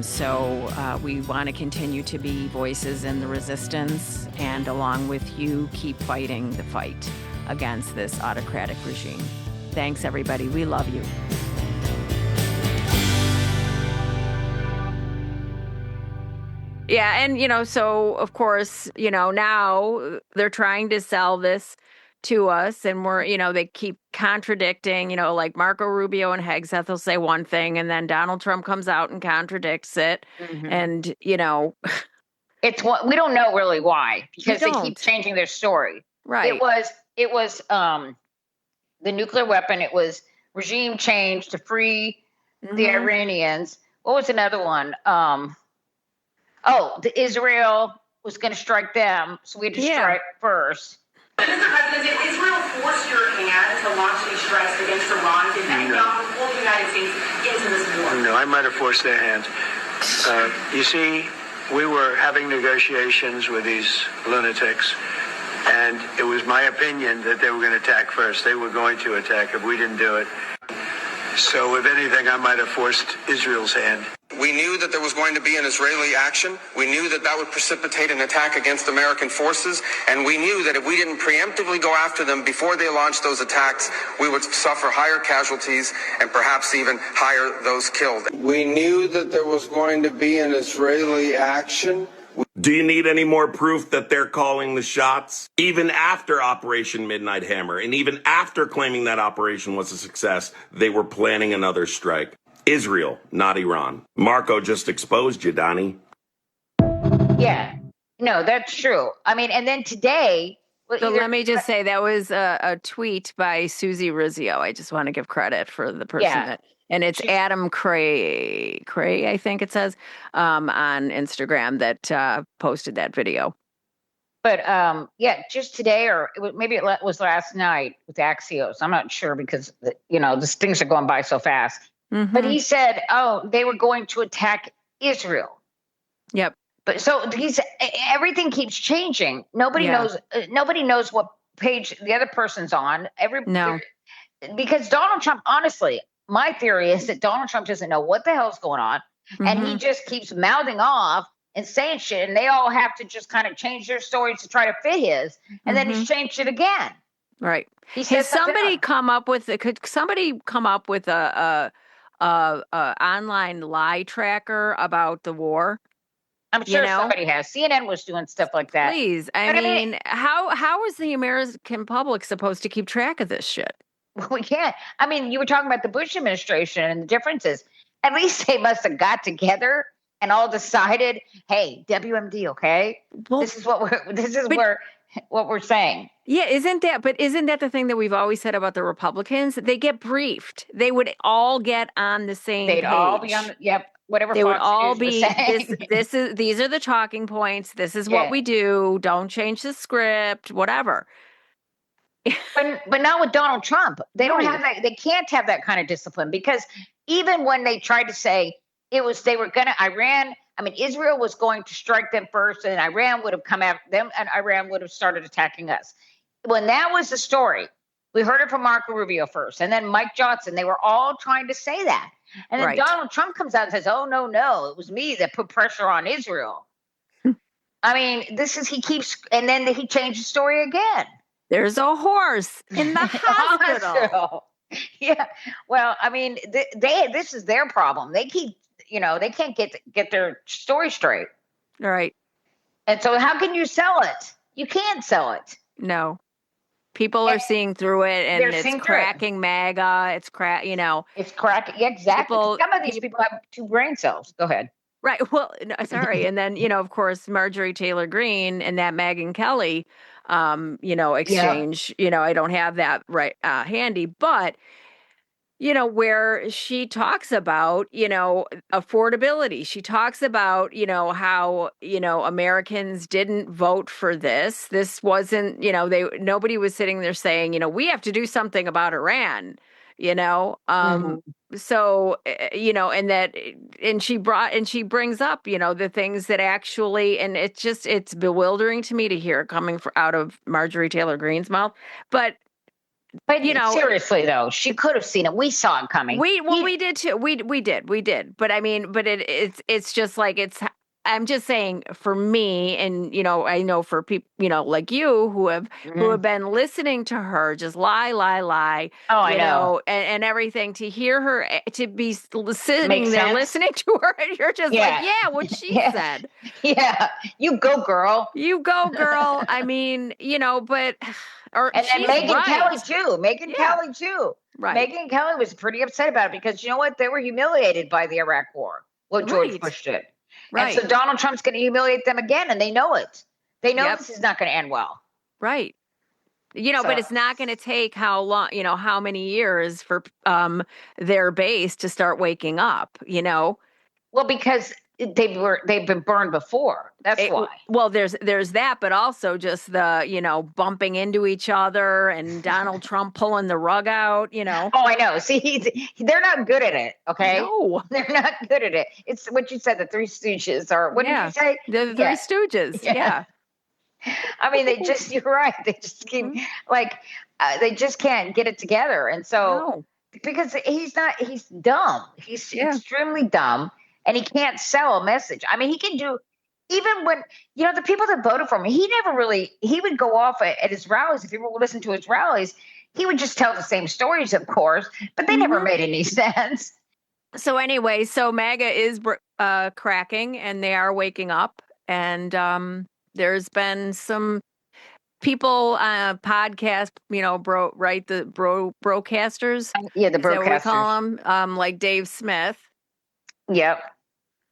So we want to continue to be voices in the resistance, and along with you, keep fighting the fight against this autocratic regime. Thanks, everybody. We love you. Yeah, and, so, of course, now they're trying to sell this to us, and we're, they keep contradicting, like Marco Rubio and Hegseth will say one thing, and then Donald Trump comes out and contradicts it. Mm-hmm. And, it's what we don't know really why, because they keep changing their story. Right. It was the nuclear weapon. It was regime change to free the Iranians. What was another one? The Israel was going to strike them, so we had to strike first. Mr. President, did Israel force your hand to launch these strikes against Iran? Did Netanyahu pull the United States into this war? No, I might have forced their hand. You see, we were having negotiations with these lunatics, and it was my opinion that they were going to attack first. They were going to attack if we didn't do it. So if anything, I might have forced Israel's hand. We knew that there was going to be an Israeli action. We knew that that would precipitate an attack against American forces. And we knew that if we didn't preemptively go after them before they launched those attacks, we would suffer higher casualties and perhaps even higher those killed. We knew that there was going to be an Israeli action. Do you need any more proof that they're calling the shots? Even after Operation Midnight Hammer, and even after claiming that operation was a success, they were planning another strike. Israel, not Iran. Marco just exposed you, Donnie. Yeah, no, that's true. I mean, and then today. So let me just say that was a tweet by Susie Rizzio. I just want to give credit for the person that, and it's Adam Cray, I think it says, on Instagram that posted that video. But just today, or maybe it was last night with Axios. I'm not sure because these things are going by so fast. Mm-hmm. But he said, they were going to attack Israel. Yep. But so everything keeps changing. Nobody knows. Nobody knows what page the other person's on. Because Donald Trump. Honestly, my theory is that Donald Trump doesn't know what the hell's going on, and he just keeps mouthing off and saying shit, and they all have to just kind of change their stories to try to fit his, and then he's changed it again. Right. Could somebody come up with a online lie tracker about the war? I'm sure somebody has. CNN was doing stuff like that. Please. I mean, how is the American public supposed to keep track of this shit? Well, we can't. I mean, you were talking about the Bush administration and the differences. At least they must have got together and all decided, hey, WMD, okay? Well, this is what we're saying. Yeah, isn't that the thing that we've always said about the Republicans? They get briefed. They would all get on the same page. They'd all be on whatever they Fox would all News be these are the talking points. This is what we do. Don't change the script, whatever. But not with Donald Trump. They don't have that. They can't have that kind of discipline because even when they tried to say they were going to Israel was going to strike them first and Iran would have come after them and Iran would have started attacking us. When that was the story, we heard it from Marco Rubio first and then Mike Johnson. They were all trying to say that. And then Donald Trump comes out and says, oh, no, it was me that put pressure on Israel. I mean, and then he changed the story again. There's a horse in the hospital. Yeah. Well, I mean, this is their problem. They keep, they can't get their story straight. Right. And so how can you sell it? You can't sell it. No. People are seeing through it, and it's cracking MAGA. It's It's cracking. Yeah, exactly. Some of these people have 2 brain cells. Go ahead. Right. Well, sorry. And then, of course, Marjorie Taylor Greene and that Megyn Kelly, exchange, I don't have that right handy, but, where she talks about, affordability. She talks about, how, Americans didn't vote for this. This wasn't, nobody was sitting there saying, we have to do something about Iran, So, and she brings up, the things that actually, and it's bewildering to me to hear coming out of Marjorie Taylor Greene's mouth, but seriously though, she could have seen it. We saw it coming. We did too. We did. But I mean, it's just like I'm just saying for me, and I know for people, like you who have been listening to her just lie. Oh, I know. And everything, to hear her, to be sitting there listening to her, and you're just like, yeah, what she said. Yeah, you go, girl. I mean, but. And then Megyn Kelly too. Kelly too. Right. Megyn Kelly was pretty upset about it because you know what? They were humiliated by the Iraq War. What George Bush did. Right. And so Donald Trump's going to humiliate them again, and they know it. They know this is not going to end well. Right. But it's not going to take how long, how many years for their base to start waking up, Well, because they've been burned before. That's why. Well, there's that, but also just the, bumping into each other and Donald Trump pulling the rug out, Oh, I know. See, they're not good at it. Okay. No, they're not good at it. It's what you said, the Three Stooges, or what did you say? The Three Stooges. Yeah. I mean, you're right. They just keep they just can't get it together. And so, because he's dumb. He's extremely dumb, and he can't sell a message. I mean, he can do, even when, the people that voted for him, he would go off at his rallies. If you were listening to his rallies, he would just tell the same stories, of course, but they never made any sense. So anyway, MAGA is cracking, and they are waking up, and there's been some people podcast, broadcasters. Yeah, the Is that what we broadcasters. call them? Like Dave Smith. Yep.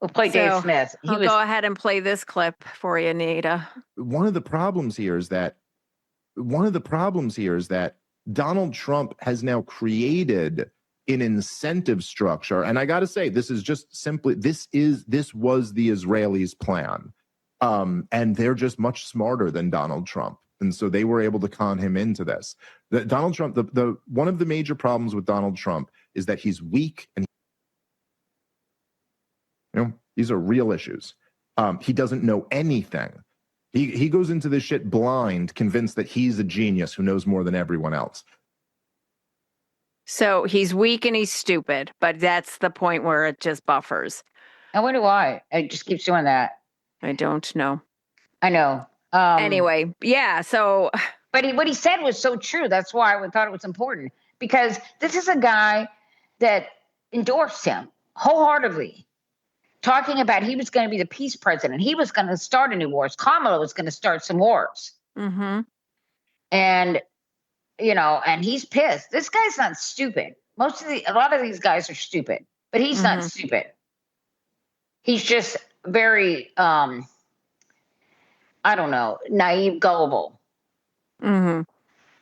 We'll play Dave Smith. I'll go ahead and play this clip for you, Anita. One of the problems here is that Donald Trump has now created an incentive structure. And I got to say, this is just simply, this was the Israelis' plan. And they're just much smarter than Donald Trump. And so they were able to con him into this. Donald Trump, one of the major problems with Donald Trump is that he's weak, and these are real issues. He doesn't know anything. He goes into this shit blind, convinced that he's a genius who knows more than everyone else. So he's weak and he's stupid, but that's the point where it just buffers. I wonder why. It just keeps doing that. I don't know. I know. Anyway, yeah. So, but what he said was so true. That's why I thought it was important, because this is a guy that endorsed him wholeheartedly, talking about he was going to be the peace president. He was going to start a new wars. Kamala was going to start some wars. Mm-hmm. And, and he's pissed. This guy's not stupid. A lot of these guys are stupid, but he's not stupid. He's just very, I don't know, naive, gullible. Mm-hmm.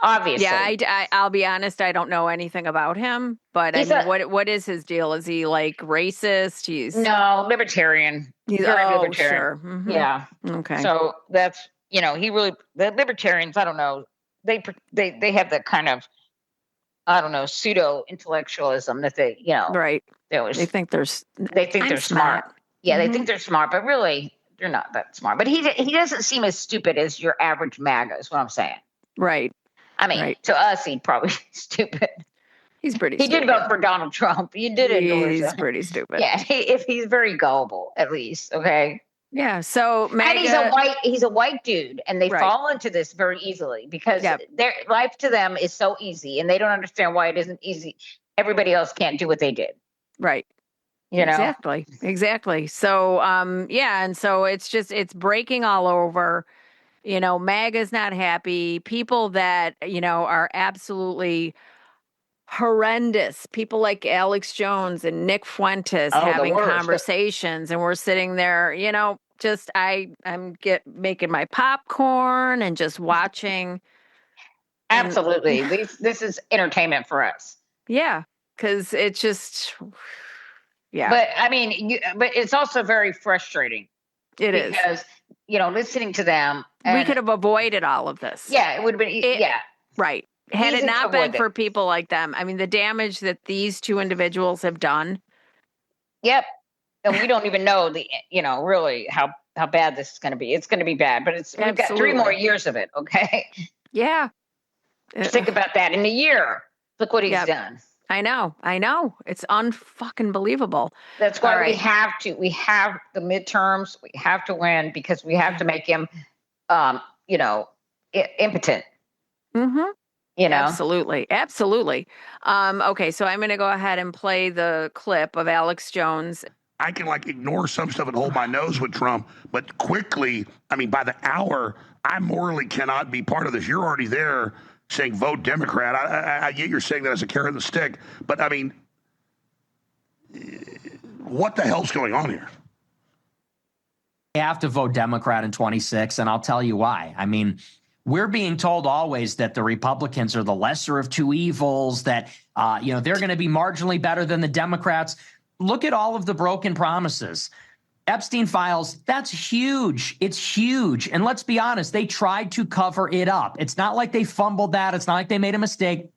Obviously. Yeah, I'll be honest, I don't know anything about him, but what is his deal? Is he like racist? No, libertarian. He's very libertarian. Sure. Mm-hmm. Yeah. Okay. So that's, the libertarians, I don't know, they have that kind of, I don't know, pseudo intellectualism that they, right. They think they're smart. Yeah, they think they're smart, but really they're not that smart. But he doesn't seem as stupid as your average MAGA, is what I'm saying. Right. I mean, to us, he'd probably be stupid. He's pretty stupid. He did vote for Donald Trump. You did endorse him. He's pretty stupid. Yeah, if he's very gullible, at least, okay? Yeah, so MAGA... And he's a white dude, and they fall into this very easily because their life to them is so easy, and they don't understand why it isn't easy. Everybody else can't do what they did. Right. Exactly. So, and so it's breaking all over. MAGA's not happy. People that, are absolutely horrendous. People like Alex Jones and Nick Fuentes having conversations, and we're sitting there, I'm making my popcorn and just watching. Absolutely. This is entertainment for us. Yeah, because it's just... Yeah. But I mean, but it's also very frustrating. It is. Because, listening to them. We could have avoided all of this. Yeah, it would have been, Right. Had it not been for people like them. I mean, the damage that these two individuals have done. Yep. And we don't even know really how bad this is going to be. It's going to be bad, but we've got 3 more years of it. Okay. Yeah. Think about that. In a year, look what he's done. I know. It's unfucking believable. That's why we have the midterms. We have to win because we have to make him, impotent. Mm-hmm. Absolutely. Okay, so I'm going to go ahead and play the clip of Alex Jones. I can ignore some stuff and hold my nose with Trump, but quickly, by the hour, I morally cannot be part of this. You're already there saying vote Democrat. I get you're saying that as a carrot and the stick, but what the hell's going on here? You have to vote Democrat in 26, and I'll tell you why. We're being told always that the Republicans are the lesser of two evils, that they're going to be marginally better than the Democrats. Look at all of the broken promises. Epstein files, that's huge. It's huge. And let's be honest, they tried to cover it up. It's not like they fumbled that. It's not like they made a mistake.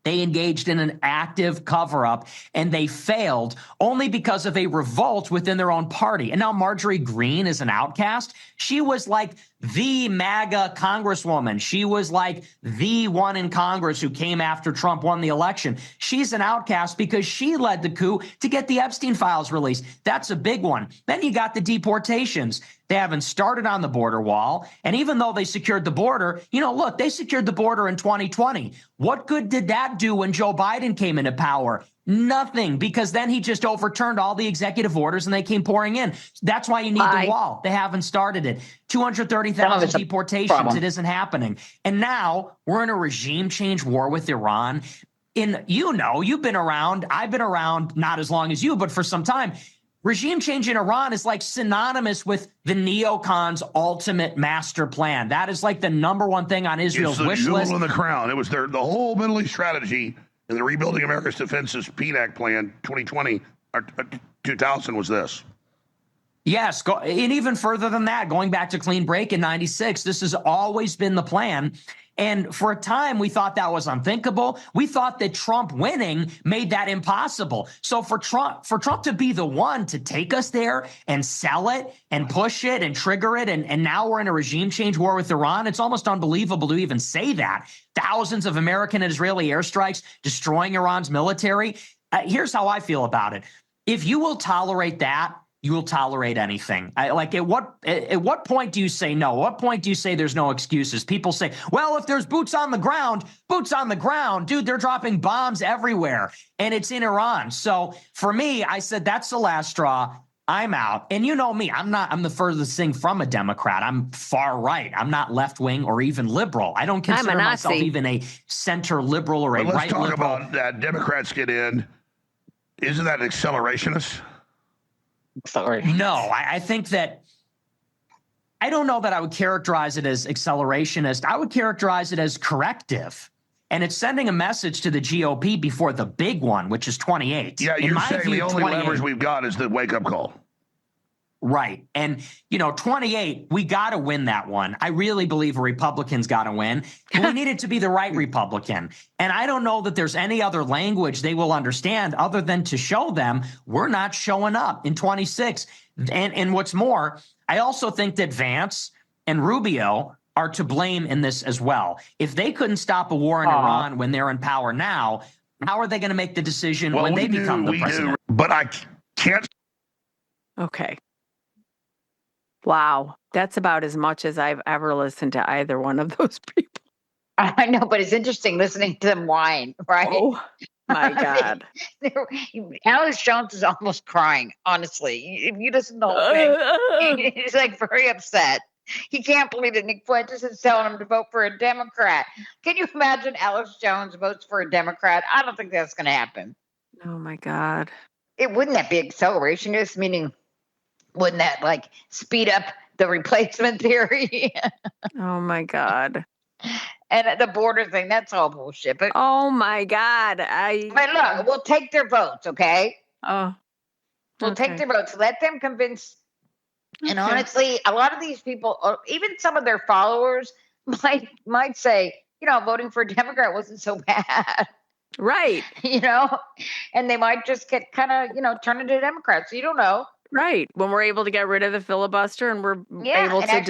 They engaged in an active cover-up, and they failed only because of a revolt within their own party. And now Marjorie Greene is an outcast. She was like the MAGA congresswoman. She was like the one in Congress who came after Trump won the election. She's an outcast because she led the coup to get the Epstein files released. That's a big one. Then you got the deportations. They haven't started on the border wall. And even though they secured the border, look, they secured the border in 2020. What good did that do when Joe Biden came into power? Nothing, because then he just overturned all the executive orders and they came pouring in. That's why you need the wall. They haven't started it. 230,000 deportations. It isn't happening. And now we're in a regime change war with Iran. You've been around. I've been around not as long as you, but for some time. Regime change in Iran is like synonymous with the neocons' ultimate master plan. That is like the number one thing on Israel's wish list. It's the jewel in the crown. It was the whole Middle East strategy in the Rebuilding America's Defenses PNAC plan 2020 or 2000 was this. Yes, and even further than that, going back to clean break in 96, this has always been the plan. And for a time, we thought that was unthinkable. We thought that Trump winning made that impossible. So for Trump to be the one to take us there and sell it and push it and trigger it, and now we're in a regime change war with Iran, it's almost unbelievable to even say that. Thousands of American and Israeli airstrikes destroying Iran's military. Here's how I feel about it. If you will tolerate that, you will tolerate anything. At what point do you say no? At what point do you say there's no excuses? People say, well, if there's boots on the ground, dude, they're dropping bombs everywhere. And it's in Iran. So for me, I said, that's the last straw. I'm out. And you know me, I'm the furthest thing from a Democrat. I'm far right. I'm not left wing or even liberal. I don't consider myself even a center liberal or a right liberal. Let's talk about that. Democrats get in. Isn't that accelerationist? No, I think that I don't know that I would characterize it as accelerationist. I would characterize it as corrective. And it's sending a message to the GOP before the big one, which is 28. Yeah, you're saying the only leverage we've got is the wake-up call. Right. And, 28, we got to win that one. I really believe a Republican's got to win. But we need it to be the right Republican. And I don't know that there's any other language they will understand other than to show them we're not showing up in 26. And what's more, I also think that Vance and Rubio are to blame in this as well. If they couldn't stop a war in Iran when they're in power now, how are they going to make the decision when they become the president? But I can't. Okay. Wow. That's about as much as I've ever listened to either one of those people. I know, but it's interesting listening to them whine, right? Oh, my God. Alex Jones is almost crying, honestly. If you listen to the whole thing, he's like very upset. He can't believe that Nick Fuentes is telling him to vote for a Democrat. Can you imagine Alex Jones votes for a Democrat? I don't think that's going to happen. Oh, my God. Wouldn't that be accelerationist? Meaning, wouldn't that speed up the replacement theory? Oh, my God. And the border thing, that's all bullshit. But oh, my God. But look, we'll take their votes, okay? Oh. We'll take their votes. Let them convince. Okay. And honestly, a lot of these people, or even some of their followers, might say, voting for a Democrat wasn't so bad. Right. And they might just get kind of, turn into Democrats. So you don't know. Right. When we're able to get rid of the filibuster and we're able to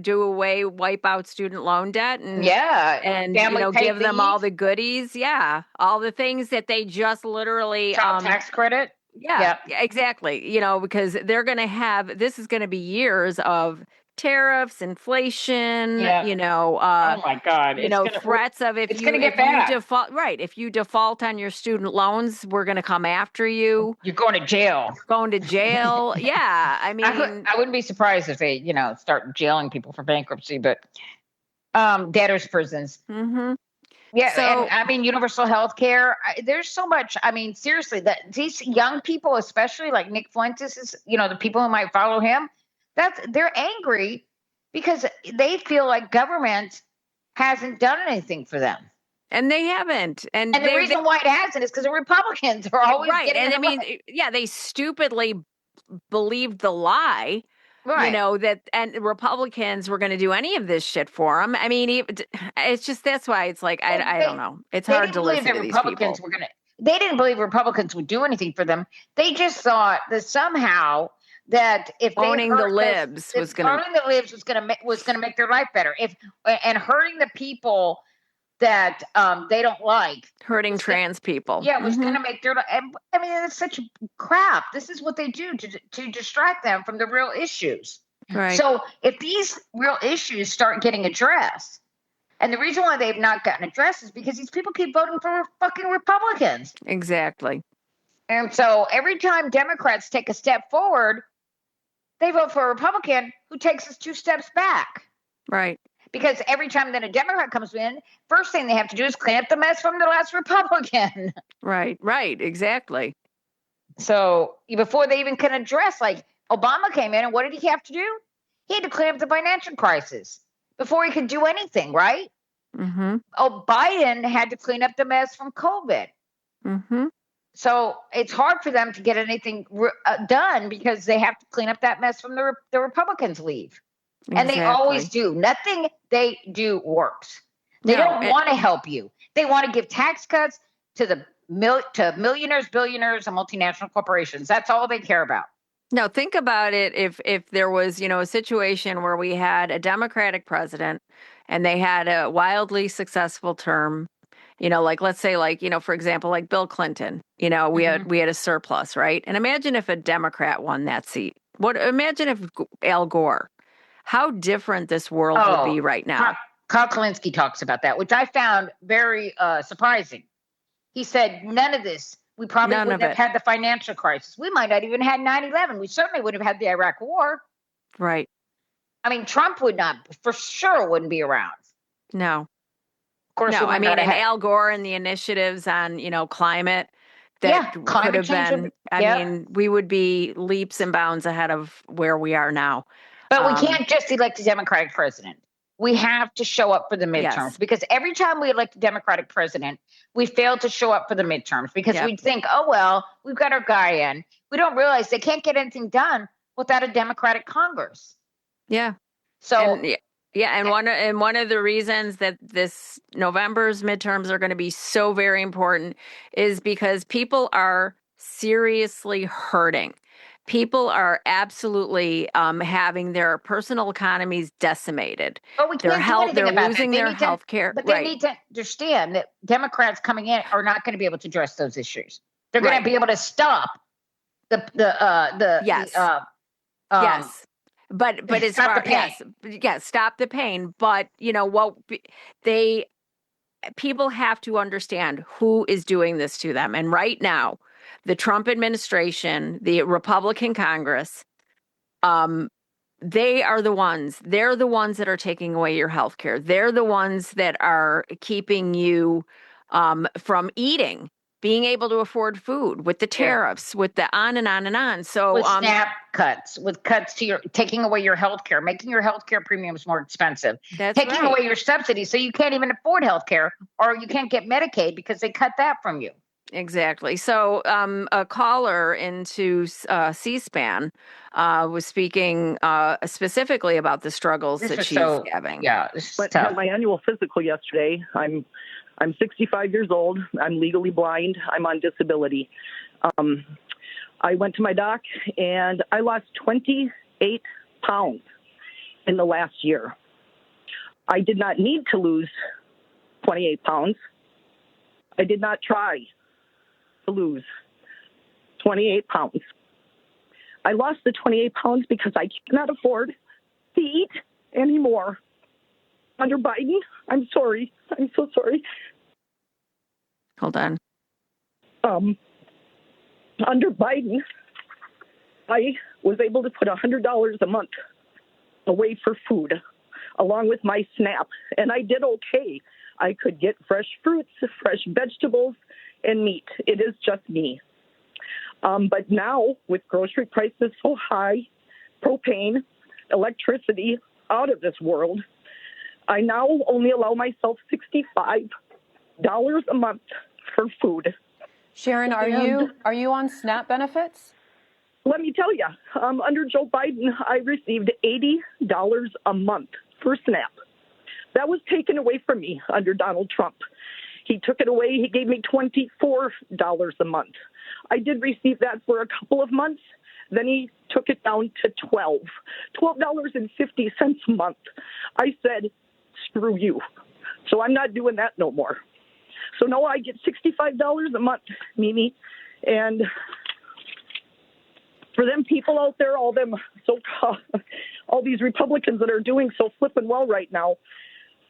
do away, wipe out student loan debt and give them all the goodies. Yeah. All the things that they just literally child tax credit. Yeah, exactly. Because they're going to have, this is going to be years of tariffs, inflation, oh my God, threats of if you default, right? If you default on your student loans, we're going to come after you. You're going to jail. Yeah, I mean, I wouldn't be surprised if they, start jailing people for bankruptcy, but debtors' prisons. Mm-hmm. Yeah, so, and I mean, universal health care. There's so much. I mean, seriously, that these young people, especially like Nick Fuentes, is the people who might follow him. They're angry because they feel like government hasn't done anything for them. And they haven't. And the reason why it hasn't is because the Republicans are always right. And I mean, they stupidly believed the lie Right. you know, that and Republicans were going to do any of this shit for them. I mean, it's just that's why it's like I don't know. It's They hard didn't to believe listen that to these Republicans people. were going to. They didn't believe Republicans would do anything for them. They just thought that somehow that if they Owning the hurt libs was going to owning the libs was going to make their life better. If and hurting the people that they don't like, hurting trans people. yeah, was going to make their. I mean, it's such crap. This is what they do to distract them from the real issues. Right. So if these real issues start getting addressed, and the reason why they've not gotten addressed is because these people keep voting for fucking Republicans. Exactly. And so every time Democrats take a step forward, they vote for a Republican who takes us 2 steps back. Right. Because every time that a Democrat comes in, first thing they have to do is clean up the mess from the last Republican. Right. Right. Exactly. So before they even can address, like Obama came in and what did he have to do? He had to clean up the financial crisis before he could do anything, right? Mm-hmm. Oh, Biden had to clean up the mess from COVID. Mm-hmm. So it's hard for them to get anything done because they have to clean up that mess from the Republicans leave. And they always do. Nothing they do works. They don't want to help you. They want to give tax cuts to the millionaires, billionaires, and multinational corporations. That's all they care about. No, think about it. If there was, you know, a situation where we had a Democratic president and they had a wildly successful term, you know, like let's say, like, you know, for example, like Bill Clinton, you know, we had a surplus, right? And imagine if a Democrat won that seat. Imagine if Al Gore, how different this world would be right now. Carl Kalinske talks about that, which I found very surprising. He said, none of this. We probably wouldn't have had the financial crisis. We might not even had 9/11. We certainly wouldn't have had the Iraq War. Right. I mean, Trump would not, for sure, wouldn't be around. No. Of course, no. I mean, and Al Gore and the initiatives on, you know, climate that could have been. I mean, we would be leaps and bounds ahead of where we are now. But we can't just elect a Democratic president. We have to show up for the midterms because every time we elect a Democratic president, we fail to show up for the midterms because we think, oh, well, we've got our guy in. We don't realize they can't get anything done without a Democratic Congress. Yeah. So, and one of the reasons that this November's midterms are going to be so very important is because people are seriously hurting. People are absolutely having their personal economies decimated. But we can't do anything about they're losing their health care. But they need to understand that Democrats coming in are not going to be able to address those issues. They're going to be able to stop But as far stop the pain. But you know what? People have to understand who is doing this to them. And right now, the Trump administration, the Republican Congress, they are the ones. They're the ones that are taking away your health care. They're the ones that are keeping you from eating, being able to afford food, with the tariffs, with the on and on and on. So with SNAP cuts, with cuts to taking away your health care, making your health care premiums more expensive, taking away your subsidies so you can't even afford health care or you can't get Medicaid because they cut that from you. Exactly. So a caller into C-SPAN was speaking specifically about the struggles that she's having. Yeah, but had my annual physical yesterday. I'm 65 years old. I'm legally blind. I'm on disability. I went to my doc and I lost 28 pounds in the last year. I did not need to lose 28 pounds. I did not try to lose 28 pounds. I lost the 28 pounds because I cannot afford to eat anymore. Under Biden, I'm sorry. I'm so sorry. Hold on. Under Biden, I was able to put $100 a month away for food, along with my SNAP, and I did okay. I could get fresh fruits, fresh vegetables, and meat. It is just me. But now, with grocery prices so high, propane, electricity out of this world, I now only allow myself $65 a month for food. Sharon, are you on SNAP benefits? Let me tell you, under Joe Biden, I received $80 a month for SNAP. That was taken away from me under Donald Trump. He took it away. He gave me $24 a month. I did receive that for a couple of months. Then he took it down to $12.50 a month. I said, screw you. So I'm not doing that no more. So now I get $65 a month, Mimi. And for them people out there, all these Republicans that are doing so flippin' well right now,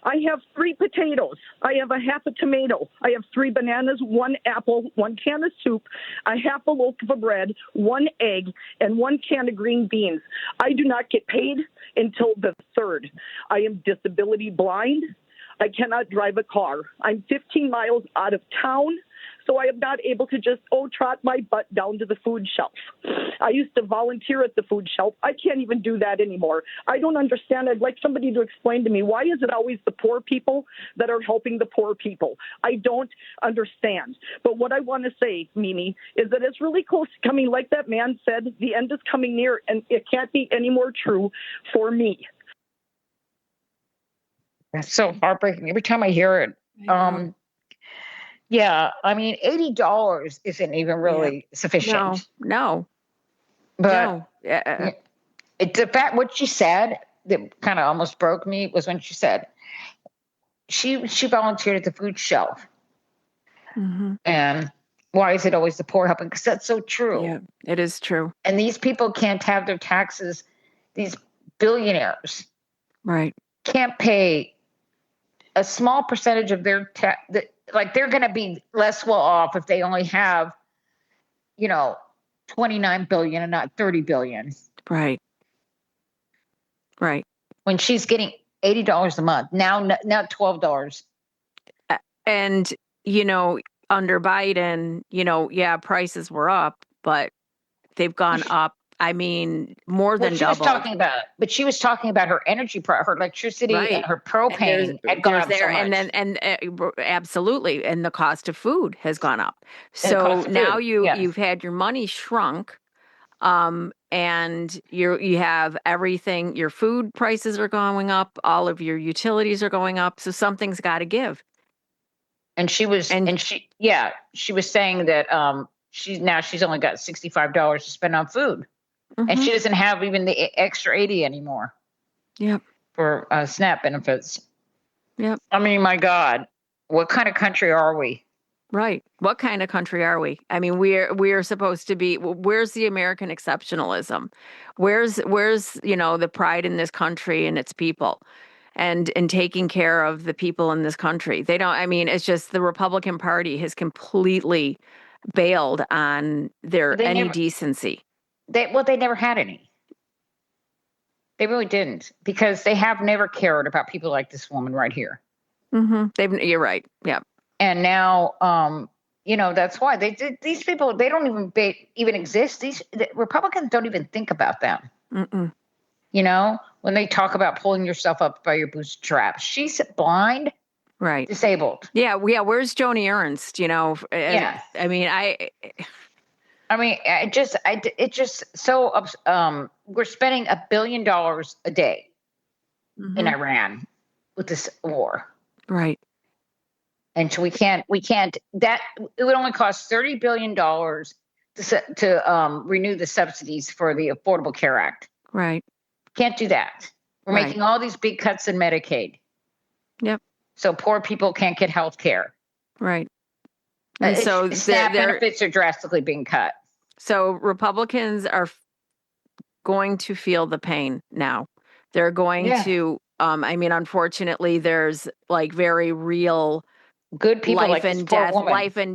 I have 3 potatoes. I have a half a tomato. I have 3 bananas, 1 apple, 1 can of soup, a half a loaf of bread, 1 egg, and 1 can of green beans. I do not get paid until the 3rd. I am disability blind. I cannot drive a car. I'm 15 miles out of town, so I am not able to just, trot my butt down to the food shelf. I used to volunteer at the food shelf. I can't even do that anymore. I don't understand. I'd like somebody to explain to me, why is it always the poor people that are helping the poor people? I don't understand. But what I want to say, Mimi, is that it's really close to coming. Like that man said, the end is coming near, and it can't be any more true for me. That's so heartbreaking. Every time I hear it, yeah, I mean, $80 isn't even really sufficient. No. But no. The fact what she said that kind of almost broke me was when she said she volunteered at the food shelf. Mm-hmm. And why is it always the poor helping? Because that's so true. Yeah, it is true. And these people can't have their taxes. These billionaires, right, can't pay a small percentage of their like they're going to be less well off if they only have, 29 billion and not 30 billion. Right. When she's getting $80 a month, now $12. And, under Biden, prices were up, but they've gone up. I mean, more than double. She was talking about her energy, her electricity, and her propane had gone up so much. Absolutely, and the cost of food has gone up. So now you've had your money shrunk, and you have everything. Your food prices are going up. All of your utilities are going up. So something's got to give. And she was saying that she's only got $65 to spend on food. Mm-hmm. And she doesn't have even the extra 80 anymore. Yep. For SNAP benefits. Yep. I mean, my God, what kind of country are we? Right. What kind of country are we? I mean, we're supposed to be. Where's the American exceptionalism? Where's the pride in this country and its people, and taking care of the people in this country? They don't. I mean, it's just the Republican Party has completely bailed on any decency. They never had any. They really didn't, because they have never cared about people like this woman right here. Mm-hmm. You're right. Yeah. And now, that's why these people. They don't even exist. The Republicans don't even think about them. Mm-mm. When they talk about pulling yourself up by your bootstraps, she's blind, right? Disabled. Yeah. Where's Joni Ernst? Yeah. I mean, it just so we're spending $1 billion a day in Iran with this war, right? And so we can't that it would only cost $30 billion to renew the subsidies for the Affordable Care Act. Right. Can't do that. We're making all these big cuts in Medicaid. Yep. So poor people can't get health care. Right. And so SNAP benefits are drastically being cut. So Republicans are going to feel the pain now. They're going to, unfortunately, there's very real good people life and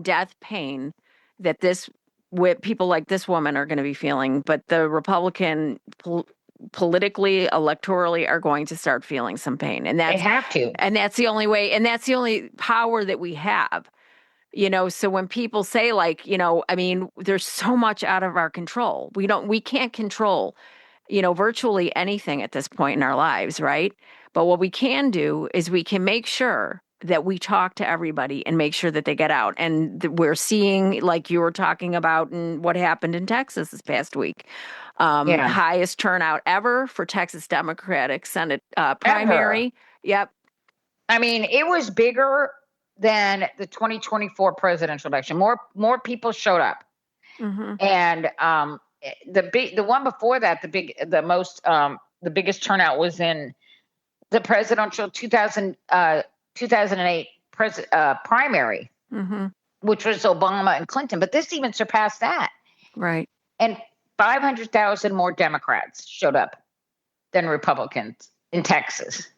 death pain that people like this woman are going to be feeling. But the Republican politically, electorally are going to start feeling some pain. And they have to. And that's the only way. And that's the only power that we have. So when people say there's so much out of our control. We can't control, virtually anything at this point in our lives, right? But what we can do is we can make sure that we talk to everybody and make sure that they get out. And we're seeing, like you were talking about, and what happened in Texas this past week. Highest turnout ever for Texas Democratic Senate primary. Ever. Yep. I mean, it was bigger than the 2024 presidential election. More people showed up. And the one before that, the biggest turnout was in the presidential 2008 primary, which was Obama and Clinton. But this even surpassed that. Right. And 500,000 more Democrats showed up than Republicans in Texas.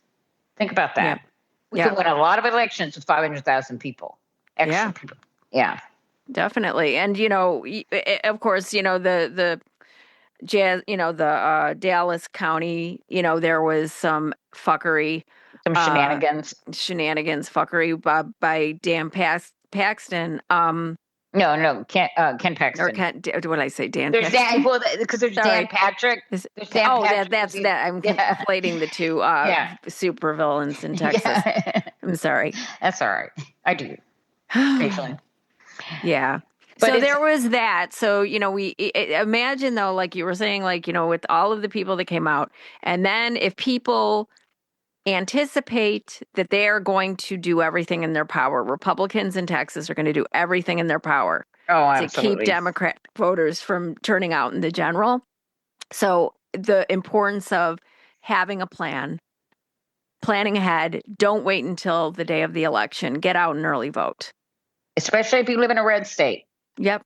Think about that. Yeah. We can win a lot of elections with 500,000 people. Extra people. Yeah. Definitely. And, of course, the Dallas County, there was some fuckery. Some shenanigans. Fuckery by Dan Paxton. No, Ken Paxton. Or Ken, what did I say? Dan There's Paxton? because there's Dan Patrick. There's Dan Patrick. That's that. I'm conflating the two super villains in Texas. I'm sorry. That's all right. I do. Occasionally. Yeah. But so there was that. So, we imagine, though, like you were saying, with all of the people that came out, and then if people anticipate that they are going to do everything in their power, Republicans in Texas are going to do everything in their power to keep Democrat voters from turning out in the general. So the importance of having a plan, planning ahead, don't wait until the day of the election, get out and early vote. Especially if you live in a red state. Yep.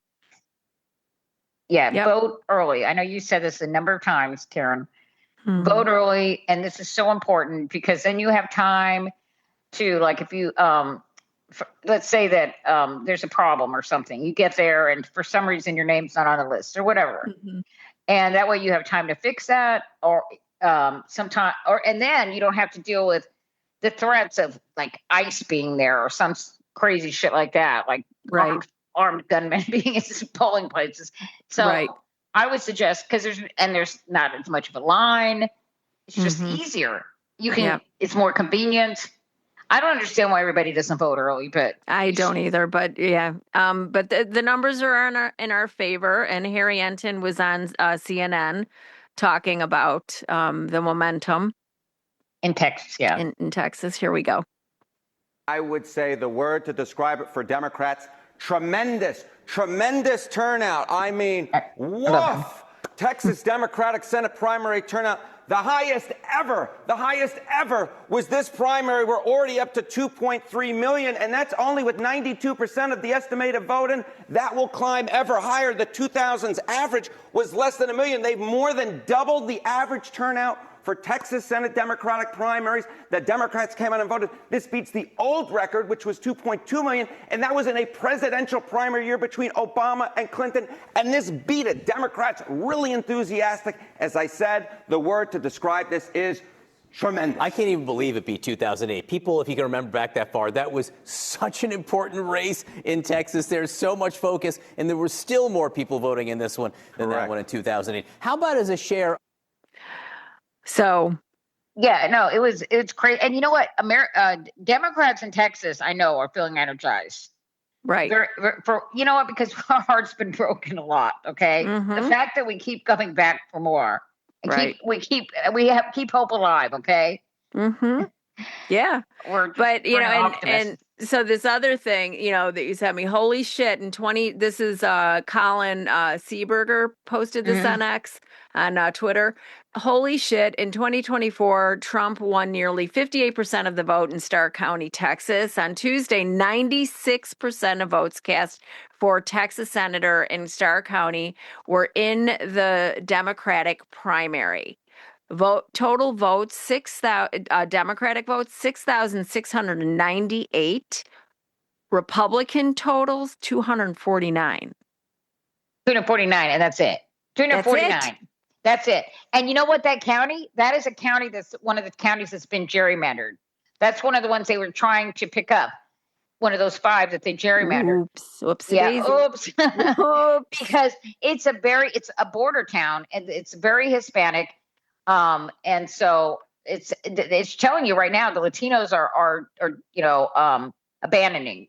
Yeah, vote early. I know you said this a number of times, Karen. Vote early, and this is so important because then you have time to, like, if you, let's say that there's a problem or something. You get there, and for some reason your name's not on the list or whatever, and that way you have time to fix that, or and then you don't have to deal with the threats of like ICE being there or some crazy shit like that, like armed gunmen being in polling places. So I would suggest, because there's not as much of a line. It's just easier. You can. It's more convenient. I don't understand why everybody doesn't vote early, but I don't either. But yeah, but the numbers are in our favor. And Harry Enton was on CNN talking about the momentum in Texas. Yeah, in Texas. Here we go. I would say the word to describe it for Democrats: tremendous turnout. I mean, woof. Texas Democratic Senate primary turnout, the highest ever was this primary. We're already up to 2.3 million, and that's only with 92% of the estimated voting. That will climb ever higher. The 2000s average was less than 1 million. They've more than doubled the average turnout for Texas Senate Democratic primaries. The Democrats came out and voted. This beats the old record, which was 2.2 million, and that was in a presidential primary year between Obama and Clinton, and this beat it. Democrats really enthusiastic. As I said, the word to describe this is tremendous. I can't even believe it beat 2008. People, if you can remember back that far, that was such an important race in Texas. There's so much focus, and there were still more people voting in this one than that one in 2008. How about as a share? So, yeah, no, it's crazy. And you know what? Democrats in Texas, I know, are feeling energized. Right. You know what? Because our heart's been broken a lot. Okay. The fact that we keep coming back for more, and keep hope alive. Okay. Yeah. But and so this other thing, that you sent me, holy shit, this is Colin Seeberger posted this on X, on Twitter. Holy shit, in 2024, Trump won nearly 58% of the vote in Starr County, Texas. On Tuesday, 96% of votes cast for Texas senator in Starr County were in the Democratic primary. Total votes, Democratic votes, 6,698. Republican totals, 249. 249, and that's it. 249. That's it. And you know what? That is a county that's one of the counties that's been gerrymandered. That's one of the ones they were trying to pick up. One of those 5 that they gerrymandered. Oops. Because it's a border town, and it's very Hispanic. And so it's telling you right now the Latinos are abandoning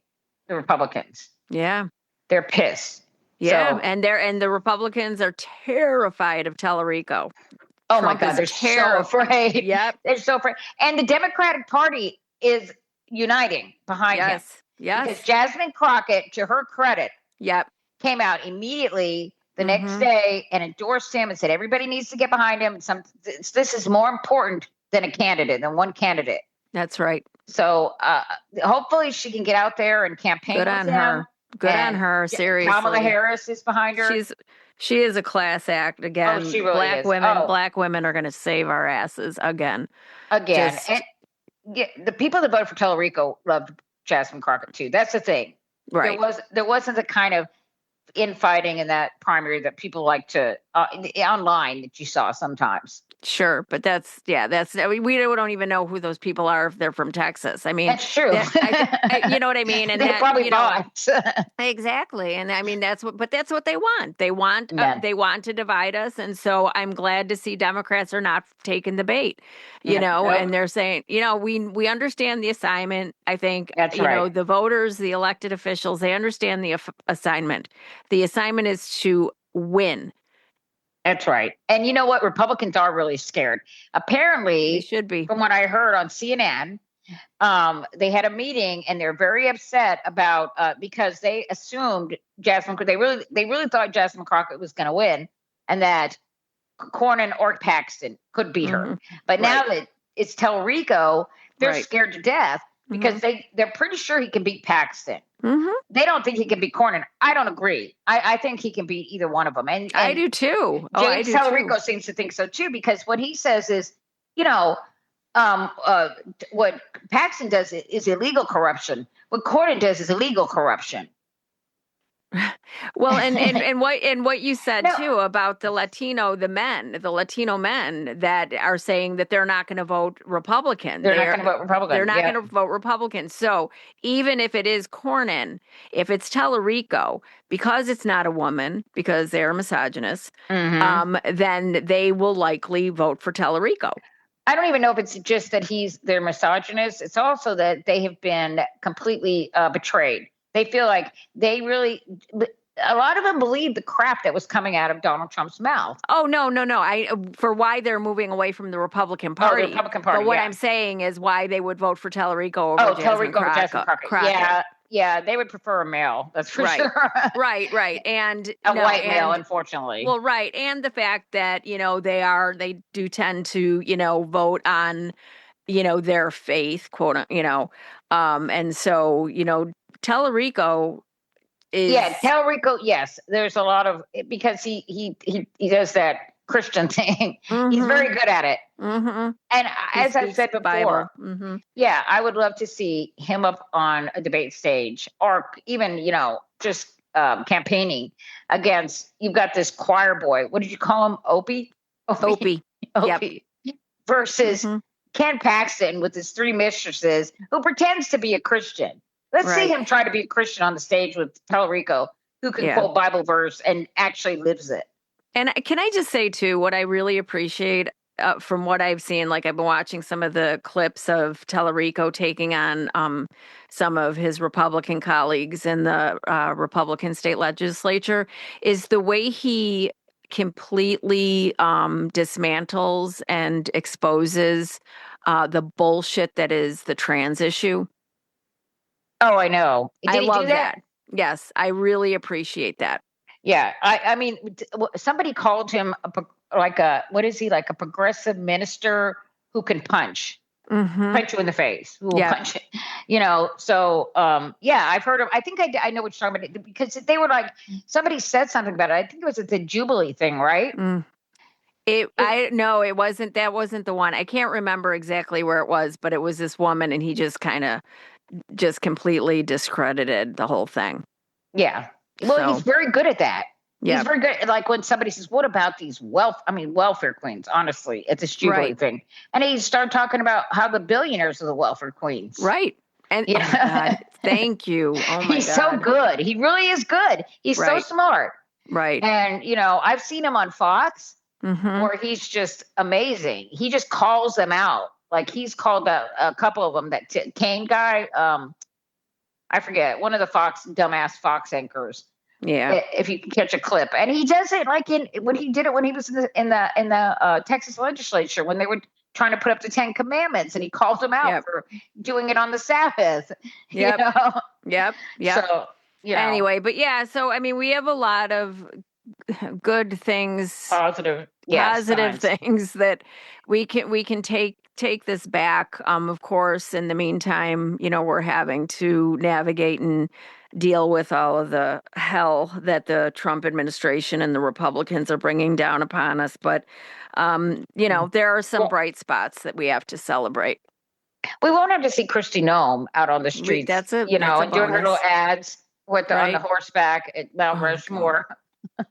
the Republicans. Yeah. They're pissed. Yeah, So, and the Republicans are terrified of Tellerico. oh Trump my God, is they're so afraid. Yep. They're so afraid. And the Democratic Party is uniting behind him. Yes. Because Jasmine Crockett, to her credit, Yep. came out immediately the next day and endorsed him and said everybody needs to get behind him. This is more important than one candidate. That's right. So hopefully she can get out there and campaign. Good on her. Good on her. Seriously, Kamala Harris is behind her. She is a class act again. Oh, she really black is. Black women are going to save our asses again. And the people that voted for Tellerico loved Jasmine Crockett too. That's the thing. Right. There wasn't the kind of infighting in that primary that people like to online that you saw sometimes. Sure, but we don't even know who those people are if they're from Texas. I mean, that's true. You know what I mean? And they probably bought. Exactly. And I mean, that's what they want. They want to divide us. And so I'm glad to see Democrats are not taking the bait, and they're saying, we understand the assignment. I think, that's right. The voters, the elected officials, they understand the assignment. The assignment is to win. That's right. And you know what? Republicans are really scared. Apparently, they should be. From what I heard on CNN, they had a meeting and they're very upset about because they assumed they really thought Jasmine Crockett was going to win and that Cornyn or Paxton could beat her. But now that it's Tellerico, they're scared to death because they're pretty sure he can beat Paxton. They don't think he can beat Cornyn. I don't agree. I think he can beat either one of them. And I do too. James Tellerico seems to think so too, because what he says is, what Paxton does is illegal corruption. What Cornyn does is illegal corruption. Well, and what you said too about the Latino men that are saying that they're not going to vote Republican. They're not going to vote Republican. They're not going to vote Republican. So even if it is Cornyn, if it's Tellerico, because it's not a woman, because they're misogynists, then they will likely vote for Tellerico. I don't even know if it's just that they're misogynist. It's also that they have been completely betrayed. They feel like a lot of them believe the crap that was coming out of Donald Trump's mouth. Oh, no. For why they're moving away from the Republican Party. The Republican Party, But what I'm saying is why they would vote for Tellerico over Jasmine Crockett. Yeah, they would prefer a male. That's for sure. Right. And a white male, unfortunately. Well, right. And the fact that, they do tend to, vote on, their faith, quote, and so, Tellerico is Tellerico. Yes, there's a lot of because he does that Christian thing. He's very good at it. And as I've said before, I would love to see him up on a debate stage or even just campaigning against. You've got this choir boy. What did you call him? Opie. Yep. Versus Ken Paxton with his three mistresses who pretends to be a Christian. Let's see him try to be a Christian on the stage with Tellerico, who can quote Bible verse and actually lives it. And can I just say, too, what I really appreciate from what I've seen, like I've been watching some of the clips of Tellerico taking on some of his Republican colleagues in the Republican state legislature, is the way he completely dismantles and exposes the bullshit that is the trans issue. Oh, I know. I love that. Yes, I really appreciate that. Yeah, I mean, somebody called him like a progressive minister who can punch you in the face, who will punch it. So I've heard of. I think I know what you're talking about because they were like somebody said something about it. I think it was the Jubilee thing, right? It wasn't. That wasn't the one. I can't remember exactly where it was, but it was this woman, and he just kind of completely discredited the whole thing. Yeah. Well, he's very good at that. Yeah. He's very good. Like when somebody says, what about these welfare queens? Honestly, it's a Jubilee thing. And he started talking about how the billionaires are the welfare queens. Right. And oh God, thank you. Oh my He's God. so good. He really is good. He's so smart. Right. And, I've seen him on Fox where he's just amazing. He just calls them out. Like he's called a couple of them. That Kane guy, I forget, one of the dumbass Fox anchors. Yeah. If you can catch a clip, and he does it like when he did it when he was in the Texas legislature when they were trying to put up the 10 Commandments, and he called them out for doing it on the Sabbath. Yep. You know? Yep. So, anyway, but yeah, so I mean, we have a lot of good things, positive things that we can take this back. Of course, in the meantime, we're having to navigate and deal with all of the hell that the Trump administration and the Republicans are bringing down upon us. But, there are some bright spots that we have to celebrate. We won't have to see Kristi Noem out on the streets, and doing her little ads on the horseback at Mount Rushmore.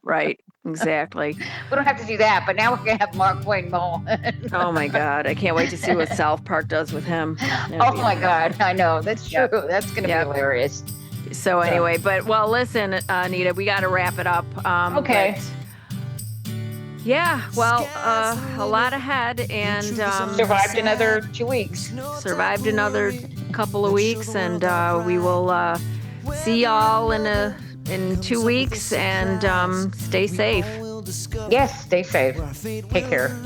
Right, exactly. We don't have to do that, but now we're going to have Mark Wayne Mullen. Oh my God, I can't wait to see what South Park does with him. Oh my God, I know, that's true. That's going to be hilarious. So anyway, but listen, Anita, we got to wrap it up. Okay. Yeah, well, a lot ahead, and survived another 2 weeks. Survived another couple of weeks, and we will see y'all in 2 weeks, and stay safe. Yes, stay safe. Take care.